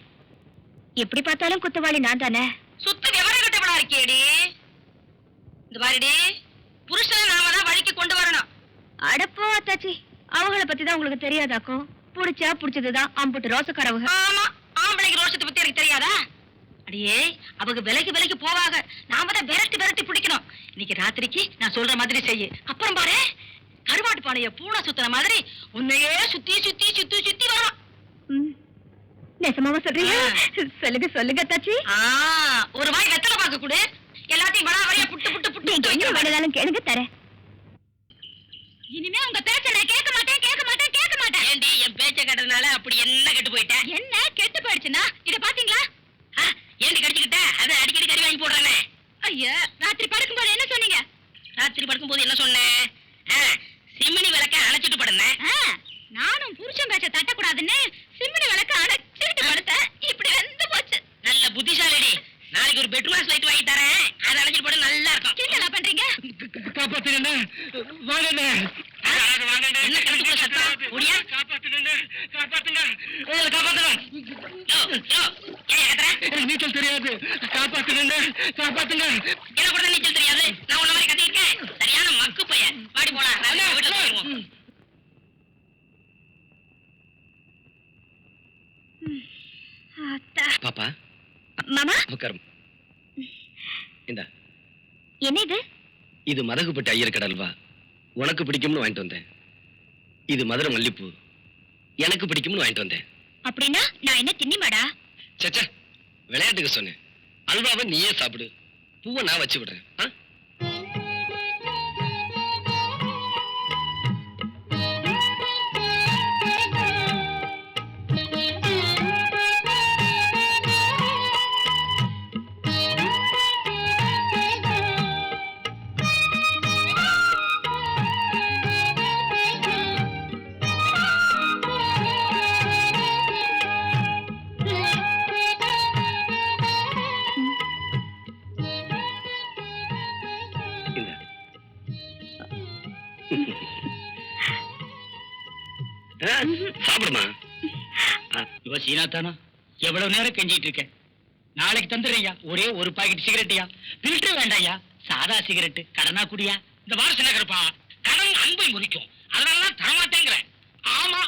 எப்படி பார்த்தாலும் குத்தவாளி நான் தானே. சுத்த விவரம் கட்டவளா இருக்கேடி. இந்த பாருடி, புருஷனை நாம தான் வழிக்கு கொண்டு வரணும். அடப்போ அத்தாச்சி, அவங்கள பத்தி தான் உங்களுக்கு தெரியாதாக்கும். புடிச்சா புடிச்சதுதான் அம்புட்டு ரோசக்காரவங்க. ஆமா, ஆம்பளைக்கு ரோஷத்தை பத்தி எனக்கு தெரியாதா? அடியே, அவங்க விலைக்கு போவாங்க. நாம தான் விரட்டி பிடிக்கணும். இன்னைக்கு ராத்திரிக்கு நான் சொல்ற மாதிரி செய்யு. அப்புறம் பாரு, கருவாட்டு பானைய பூனை சுத்துற மாதிரி உன்னையே சுத்தி வரும். நெசமாவா சொல்றீங்க? சொல்லுங்க அத்தாச்சி. ஒரு வாய் வெத்தலை பாக்க கொடு. எல்லாத்தையும் வரைய புட்டு நீங்க என்ன வேணாலும் கேளுங்க, தரேன். இனிமே உங்க பேச்ச நான் கேட்க மாட்டேன். ஏண்டி என் பேச்ச கேட்டதுனால அப்படி என்ன கெட்டு போயிட்டேன்? என்ன கெட்டு போயிடுச்சுன்னா இத பாத்தீங்களா? ஏண்டி கடிச்சுக்கிட்ட? அது அடிக்கடி கறி வாங்கி போடுறானே. ஐயா, ராத்திரி படுக்கும்போது என்ன சொன்னீங்க? ராத்திரி படுக்கும்போது என்ன சொன்னேன்? சிம்மினி விளக்க அணைச்சிட்டு படுனேன். நானும் புருஷன் பேச்ச தட்டக்கூடாதுன்னு சிம்மினி விளக்க அணைச்சிட்டு படுத்தேன். இப்படி வந்து போச்சு. நல்ல புத்திசாலிடி. நாளைக்கு ஒரு பெட்ரூம் லைட் வாங்கி தரேன். அதை அணைச்சிட்டு படு, நல்லா இருக்கும். என்ன பண்றீங்க? காப்பாத்துங்க, வாங்க. என்ன கணக்கு சத்தம்? ஓடியா? காப்பாத்துங்க. நீச்சல் தெரியாது, காப்பாத்துங்க. எனக்கு கூட நீச்சல் தெரியாது. நான் உன்ன மாதிரி கத்திருக்கேன். சரியான மக்கு பையன். பாடி போலாம். வீட்டுல போயிருவோம். பாப்பா, மாமா, உட்காரும். இந்த என்ன இது? இது மதகுப்பட்டி ஐயர் கடல்வா. உனக்கு பிடிக்கும்னு வாங்கிட்டு வந்தேன். இது மதுரை மல்லிப்பூ, எனக்கு பிடிக்கும்னு வாங்கிட்டு வந்தேன். அப்படின்னா நான் என்ன தின்னிமாடா? சச்சா, விளையாட்டுக்கு சொன்னேன். அல்வாவை நீயே சாப்பிடு, பூவை நான் வச்சு விடுறேன். சாப்பிடுமா. சீனாத்தானா, எவ்வளவு நேரம் கெஞ்சிட்டு இருக்கேன். நாளைக்கு தந்துடுறியா? ஒரே ஒரு பாக்கெட் சிகரெட்டியா? பில்டர் வேண்டாயா, சாதா சிகரெட். கடனா குடியா? இந்த வாரசனை கருப்பா, கடன் அன்பை முறிக்கும். அதனால தரமாட்டேங்கிறேன். ஆமா,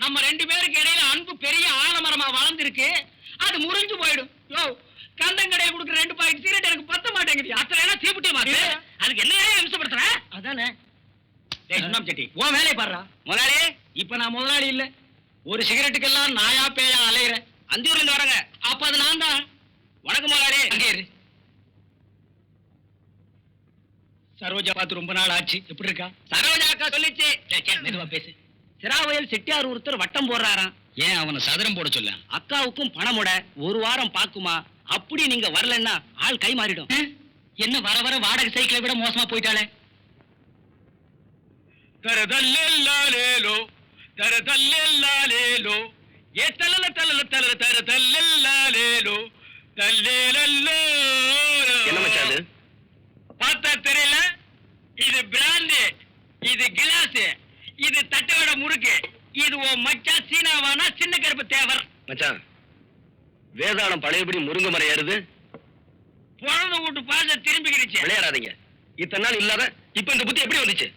நம்ம ரெண்டு பேருக்கு இடையில அன்பு பெரிய ஆலமரமா வளர்ந்துருக்கு. அது முறிஞ்சு போயிடும். யோ, கந்தங்கடையை கொடுக்குற 2 பாக்கெட் சிகரெட் எனக்கு பத்த மாட்டேங்குது. அத்தனை தீப்பிட்டே மாத்து. அதுக்கு என்ன அம்சப்படுத்துற? அதானே. சுண்ணாம்பு செட்டி, உன் வேலையை பாடுறா. முதலாளி, இப்ப நான் முதலாளி இல்ல. ஒரு சிகரெட்டுக்கெல்லாம் நாயா பேயா அலையிறேன். அந்தியூர்ல இருந்து வரங்க. அப்ப அது நான் தான். வணக்கம் முதலாளி. அங்கே இரு. சரோஜா பார்த்து ரொம்ப நாள் ஆச்சு. எப்படி இருக்கா? சரோஜா அக்கா சொல்லிச்சு. மெதுவா பேசு. சிராவயல் செட்டியார் ஒருத்தர் வட்டம் போடுறாராம். ஏன் அவனை சதுரம் போட சொல்ல? அக்காவுக்கும் பணமுட 1 வாரம் பாக்குமா. அப்படி நீங்க வரலன்னா ஆள் கை மாறிடும். என்ன வர வர வாடகை சைக்கிளை விட மோசமா போயிட்டாளே. தரதல்லேலோ தரதல்லேலோ ஏ தலல தலல தலல தரதல்லேலோ தல்லேலோ. என்ன மச்சான் இது? பார்த்தா தெரியல? இது பிராண்டு, இது கிளாஸ், இது தட்டோட முறுக்கு. இது உன் மச்சான் சீனாவானா சின்ன கருப்பு தேவர். மச்சான், வேதாளம் பழையபடி முருங்கை மரம் ஏறுது. பிறந்த வீட்டு பாச திரும்பிக்கிடுச்சு. விளையாடாதீங்க. இத்தனை நாள் இல்லாத இப்ப இந்த புத்தி எப்படி வந்துச்சு?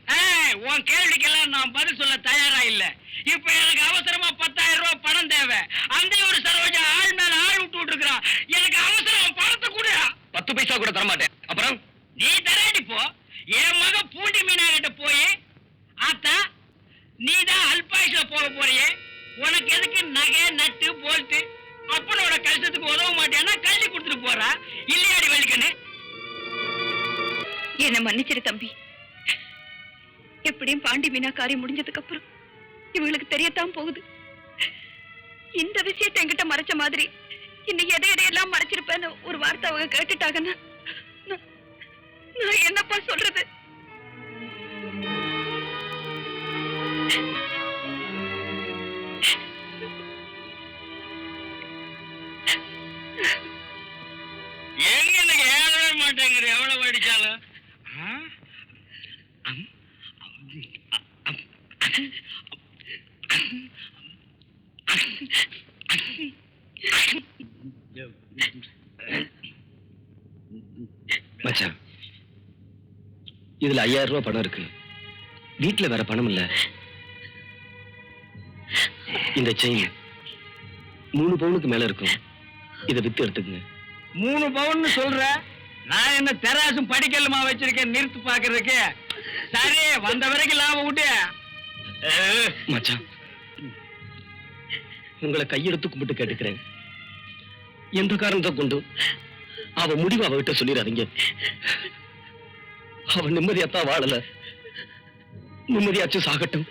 உன் கேள்விக்கெல்லாம் நான் பதில் சொல்ல தயாரா இல்ல. இப்ப எனக்கு அவசரமா 10,000 ரூபாய் பணம் தேவை. அந்த ஒரு சரோஜா ஆள் மேல ஆள் விட்டு இருக்கிறான். எனக்கு அவசரம், பணத்தை கூட 10 பைசா கூட தரமாட்டேன். அப்புறம் நீ தராடி போ. என் மக பூண்டி மீனா கிட்ட போய், ஆத்தா நீதான் அல்பாயுஷ்ல போக போறியே, உனக்கு எதுக்கு நகை நட்டு போல்ட்டு, அப்பனோட கஷ்டத்துக்கு உதவ மாட்டேன்னா கல்வி கொடுத்துட்டு போறா இல்லையாடி வலிக்கன்னு? என்ன மன்னிச்சிரு தம்பி. எப்படியும் பாண்டி மீனா காரியம் முடிஞ்சதுக்கு அப்புறம் இவங்களுக்கு தெரியத்தான் போகுது. இந்த விஷயத்தை என்கிட்ட மறைச்ச மாதிரி இன்னைக்கு எதையெல்லாம் மறைச்சிருப்பேன்னு ஒரு வார்த்தை அவங்க கேட்டுட்டாங்கன்னா நான் என்னப்பா சொல்றது? எங்க எனக்கு ஏழவே மாட்டேங்கிற எவ்வளவு அடிச்சாலும். மச்சான், இதுல 5000 ரூபாய் பணம் இருக்கு. வீட்டுல வேற பணம் இல்ல. இந்த செயின் 3 பவுனுக்கு மேல இருக்கும். இதை வித்து எடுத்துக்குங்க. 3 பவுன் சொல்ற? நான் என்ன தெராசும் படிக்கலுமா வச்சிருக்கேன் நிறுத்து பாக்குறதுக்கு? சரி, வந்த வரைக்கும் லாபம் விட்டு. மச்சான், உங்களை கையெடுத்து கும்பிட்டு கேட்டுக்கிறேன். எந்த காரணத்தை கொண்டு அவ முடிவு அவகிட்ட சொல்லிடாதீங்க. அவ நிம்மதியாத்தான் வாழல, நிம்மதியாச்சும் சாகட்டும்.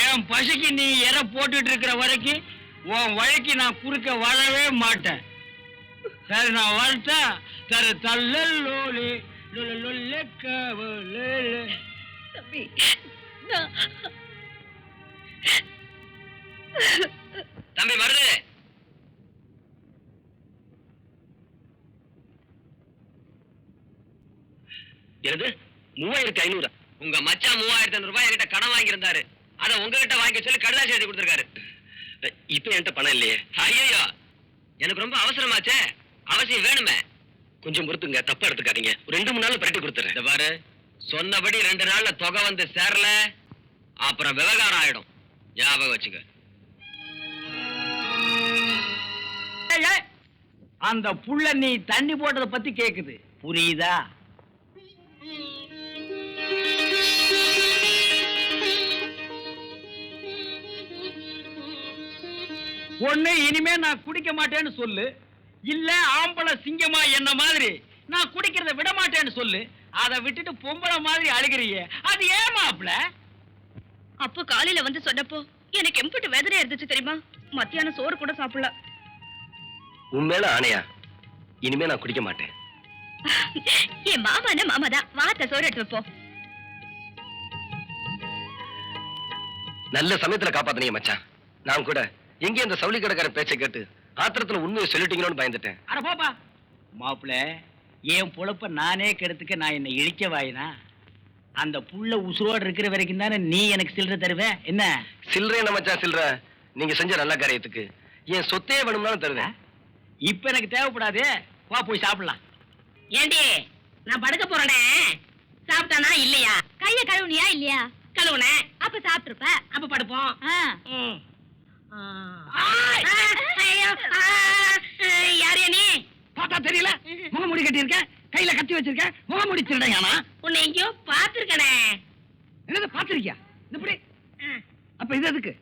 என் பசிக்கு நீ எற போட்டுட்டு இருக்கிற வரைக்கும் உன் வழிக்கு நான் குறுக்க வாழவே மாட்டேன். சரி, நான் வாழ்த்தா தர தள்ளோலி தம்பி, தம்பி வருது. எனது 3500? உங்க மச்சான் 3500 ரூபாய் என்கிட்ட கடன் வாங்கியிருந்தாரு. அதை உங்ககிட்ட வாங்கி சொல்லி கடுதாசி எழுதி கொடுத்திருக்காரு. இப்ப என்கிட்ட பணம் இல்லையே. ஐயோ, எனக்கு ரொம்ப அவசரமாச்சே. அவசியம் வேணுமே. கொஞ்சம் பொறுத்துங்க, தப்பா எடுத்துக்காதீங்க. 2-3 நாள்ல பரட்டி கொடுத்துறேன். இந்த பாரு, சொன்னபடி 2 நாள்ல தொகை வந்து சேரல, அப்புறம் விவகாரம் ஆயிடும். ஞாபகம் வச்சுக்க. அந்த புள்ள நீ தண்ணி போட்டதை பத்தி கேக்குது, புரியுதா? ஒண்ணு இனிமே நான் குடிக்க மாட்டேன்னு சொல்லு, இல்ல ஆம்பளை சிங்கமா என்ன மாதிரி நான் குடிக்கிறத விட மாட்டேன்னு சொல்லு. அதை விட்டுட்டு பொம்பளை மாதிரி அழுகிறியே, அது ஏன் மாப்ள? அப்போ காலையில வந்து சொன்னப்போ எனக்கு எம்பிட்டு வேதனை இருந்துச்சு தெரியுமா? மத்தியானம் சோறு கூட சாப்பிடல. உண்மையில ஆணையா, இனிமே நான் குடிக்க மாட்டேன். என் மாமானா மாமாதான், வாத்த சோறு எடுத்து வைப்போம். நல்ல சமயத்துல காப்பாத்துனீங்க மச்சான். நான் கூட எங்கே அந்த சவுளி கடைக்கார பேச்சை கேட்டு ஆத்திரத்துல உண்மையை சொல்லிட்டீங்களோன்னு பயந்துட்டேன். அட போப்பா மாப்பிள, என் பொழப்ப நானே கெடுத்துக்க நான் என்ன இழிக்க வாயினா? அந்த புள்ள உசுரோடு இருக்கிற வரைக்கும் தானே நீ எனக்கு சில்லறை தருவ. என்ன சில்லறை என்ன மச்சான் சில்லறை? நீங்க செஞ்ச நல்ல காரியத்துக்கு என் சொத்தே வேணும்னாலும் தருவேன். இப்ப எனக்கு தேவைப்படாது, வா போய் சாப்பிடலாம். ஏண்டி, நான் படுக்க போறேனே, சாப்பிட்டானா இல்லையா? கைய கழுவுனியா இல்லையா? கழுவுனேன். அப்ப சாப்பிட்டுருப்ப. அப்ப படுப்போம். ம். யாரையா நீ? பார்த்தா தெரியல? முகமுடி கட்டி இருக்க, கையில கத்தி வச்சிருக்க, முகமுடி திருடையானா? உன்னை எங்கேயோ பாத்துருக்கனே. என்னது பாத்திருக்கியா? இப்படி அப்ப இது எதுக்கு?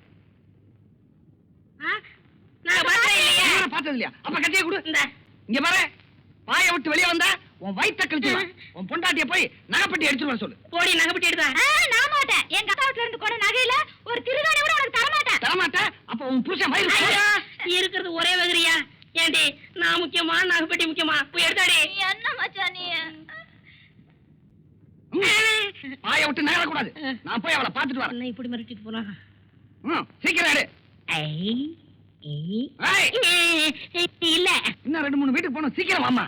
நான் பார்த்தேன் இல்லையா? பார்த்தது இல்லையா? அப்ப கத்தியை கொடு. இந்த இங்க பாரு, பாய விட்டு வெளியே வந்தா உன் வயிற்ற கழிச்சுடுவேன். உன் பொண்டாட்டிய போய் நகைப்பட்டி எடுத்துட்டு வர சொல்லு. போடி, நகைப்பட்டி எடுத்தா? நான் மாட்டேன். எங்க அக்கா வீட்டுல இருந்து கூட நகையில ஒரு திருதாணி கூட உனக்கு தர மாட்டேன். தரமாட்டேன். அப்ப உன் புருஷன் வயிறு ஐயா, இருக்கிறது ஒரே வகரியா? ஏண்டி, நான் முக்கியமா நகைப்பட்டி முக்கியமா? போய் எடுத்தாடி. என்ன மச்சான் நீ? பாய விட்டு நகரக்கூடாது. நான் போய் அவளை பார்த்துட்டு வரேன். என்ன இப்படி மிரட்டிட்டு போனா? சீக்கிரம் எடு. இல்ல, இன்னும் 2-3 வீட்டுக்கு போகணும். சீக்கிரம் வாமா.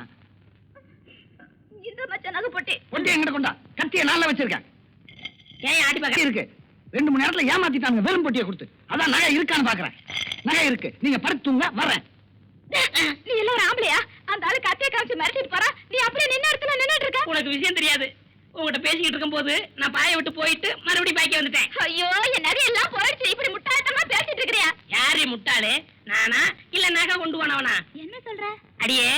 இந்த மச்சான் நகை போட்டு ஒண்டி எங்கிட்ட கொண்டா. கத்திய நாள்ல வச்சிருக்கேன். ஏன் ஆடி பாக்க இருக்கு. 2-3 நேரத்துல ஏமாத்திட்டாங்க வெறும் பொட்டியை கொடுத்து. அதான் நகை இருக்கான்னு பாக்குறேன். நகை இருக்கு, நீங்க படுத்துங்க, வரேன். நீ எல்லாம் ஒரு ஆம்பளையா? அந்த ஆளு கத்திய காமிச்சு மிரட்டிட்டு போறா, நீ அப்படியே நின்ன இடத்துல நின்னுட்டு இருக்க. உனக்கு விஷயம் தெரியாது. உங்ககிட்ட பேசிக்கிட்டு இருக்கும்போது நான் பாயை விட்டு போயிட்டு மறுபடியும் பாய்க்க வந்துட்டேன். ஐயோ என் நகை எல்லாம் போயிடுச்சு. இப்படி முட்டாள்தனமா பேசிட்டு இருக்கிறியா? யாரு முட்டாளு, நானா இல்ல நகை கொண்டு போனவனா? என்ன சொல்ற? அடியே,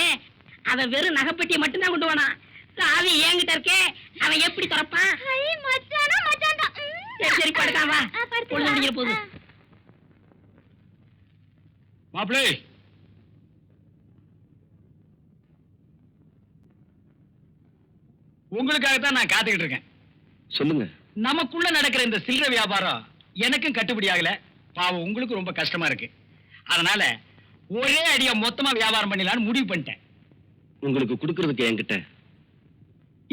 அவன் வெறும் நகைப்பெட்டியை மட்டும்தான் கொண்டு போனான். சாவி என்கிட்ட இருக்கே, அவன் எப்படி திறப்பான்? மச்சானா மச்சான்டா. சரி சரி படுக்கான் வா, பொழுது முடிக்கிற போது. மாப்பிளே, உங்களுக்காகத்தான் நான் காத்துக்கிட்டு இருக்கேன். சொல்லுங்க. நமக்குள்ள நடக்கிற இந்த சில்லறை வியாபாரம் எனக்கும் கட்டுப்படி ஆகல. பாவம் உங்களுக்கு ரொம்ப கஷ்டமா இருக்கு. அதனால ஒரே அடியா மொத்தமா வியாபாரம் பண்ணிடலாம்னு முடிவு பண்ணிட்டேன். உங்களுக்கு கொடுக்கறதுக்கு என்கிட்ட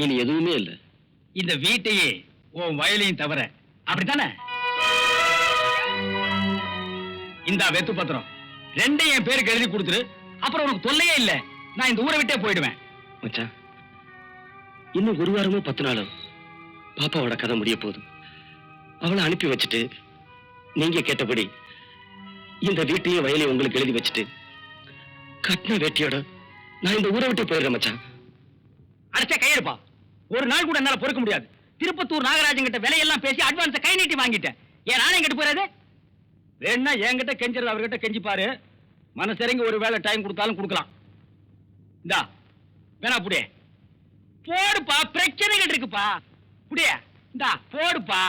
இனி எதுவுமே இல்லை. இந்த வீட்டையே உன் வயலையும் தவிர. அப்படித்தானே? இந்த வெத்து பத்திரம் ரெண்டையும் என் பேருக்கு எழுதி கொடுத்துரு. அப்புறம் உனக்கு தொல்லையே இல்லை. நான் இந்த ஊரை விட்டே போயிடுவேன். மச்சான், இன்னும் 1 வாரமோ 10 நாளோ பாப்பாவோட கதை முடிய போகுது. அவளை அனுப்பி வச்சுட்டு நீங்க கேட்டபடி இந்த வீட்டையும் வயலையும் உங்களுக்கு எழுதி வச்சுட்டு கட்டின வேட்டியோட நான் இந்த ஊரை விட்டு போயிடுறேன் மச்சான். அடிச்சா கையெடுப்பா. ஒரு நாள் கூட என்னால பொறுக்க முடியாது. திருப்பத்தூர் நாகராஜன் கிட்ட விலையெல்லாம் பேசி அட்வான்ஸை கை நீட்டி வாங்கிட்டேன். ஏன் நானே எங்கிட்ட போறாது? வேணா என்கிட்ட கெஞ்சிறது அவர்கிட்ட கெஞ்சிப்பாரு. மனசிறங்கி ஒரு வேலை டைம் கொடுத்தாலும் கொடுக்கலாம். இந்தா வேணா புடியே போடுப்பா. பிரச்சனைகள் இருக்குப்பா. புடியே இந்தா போடுப்பா.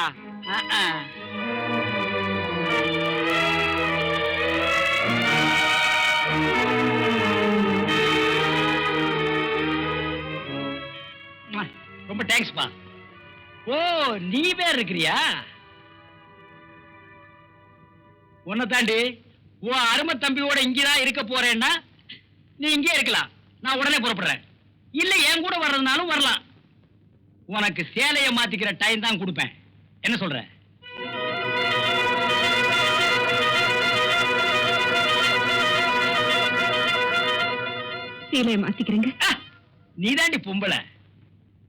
ரொம்ப தேங்க்ஸ்ப்பா. ஓ, நீ பேர் இருக்கிறியா? உன்னை தாண்டி உன் அருமை தம்பியோட இங்கதான் இருக்க போறேன்னா நீ இங்கே இருக்கலாம். நான் உடனே புறப்படுறேன். இல்ல என் கூட வர்றதுனாலும் வரலாம். உனக்கு சேலையை மாத்திக்கிற டைம் தான் கொடுப்பேன். என்ன சொல்ற? சேலையை மாத்திக்கிறேங்க. நீ தாண்டி பொம்பளை.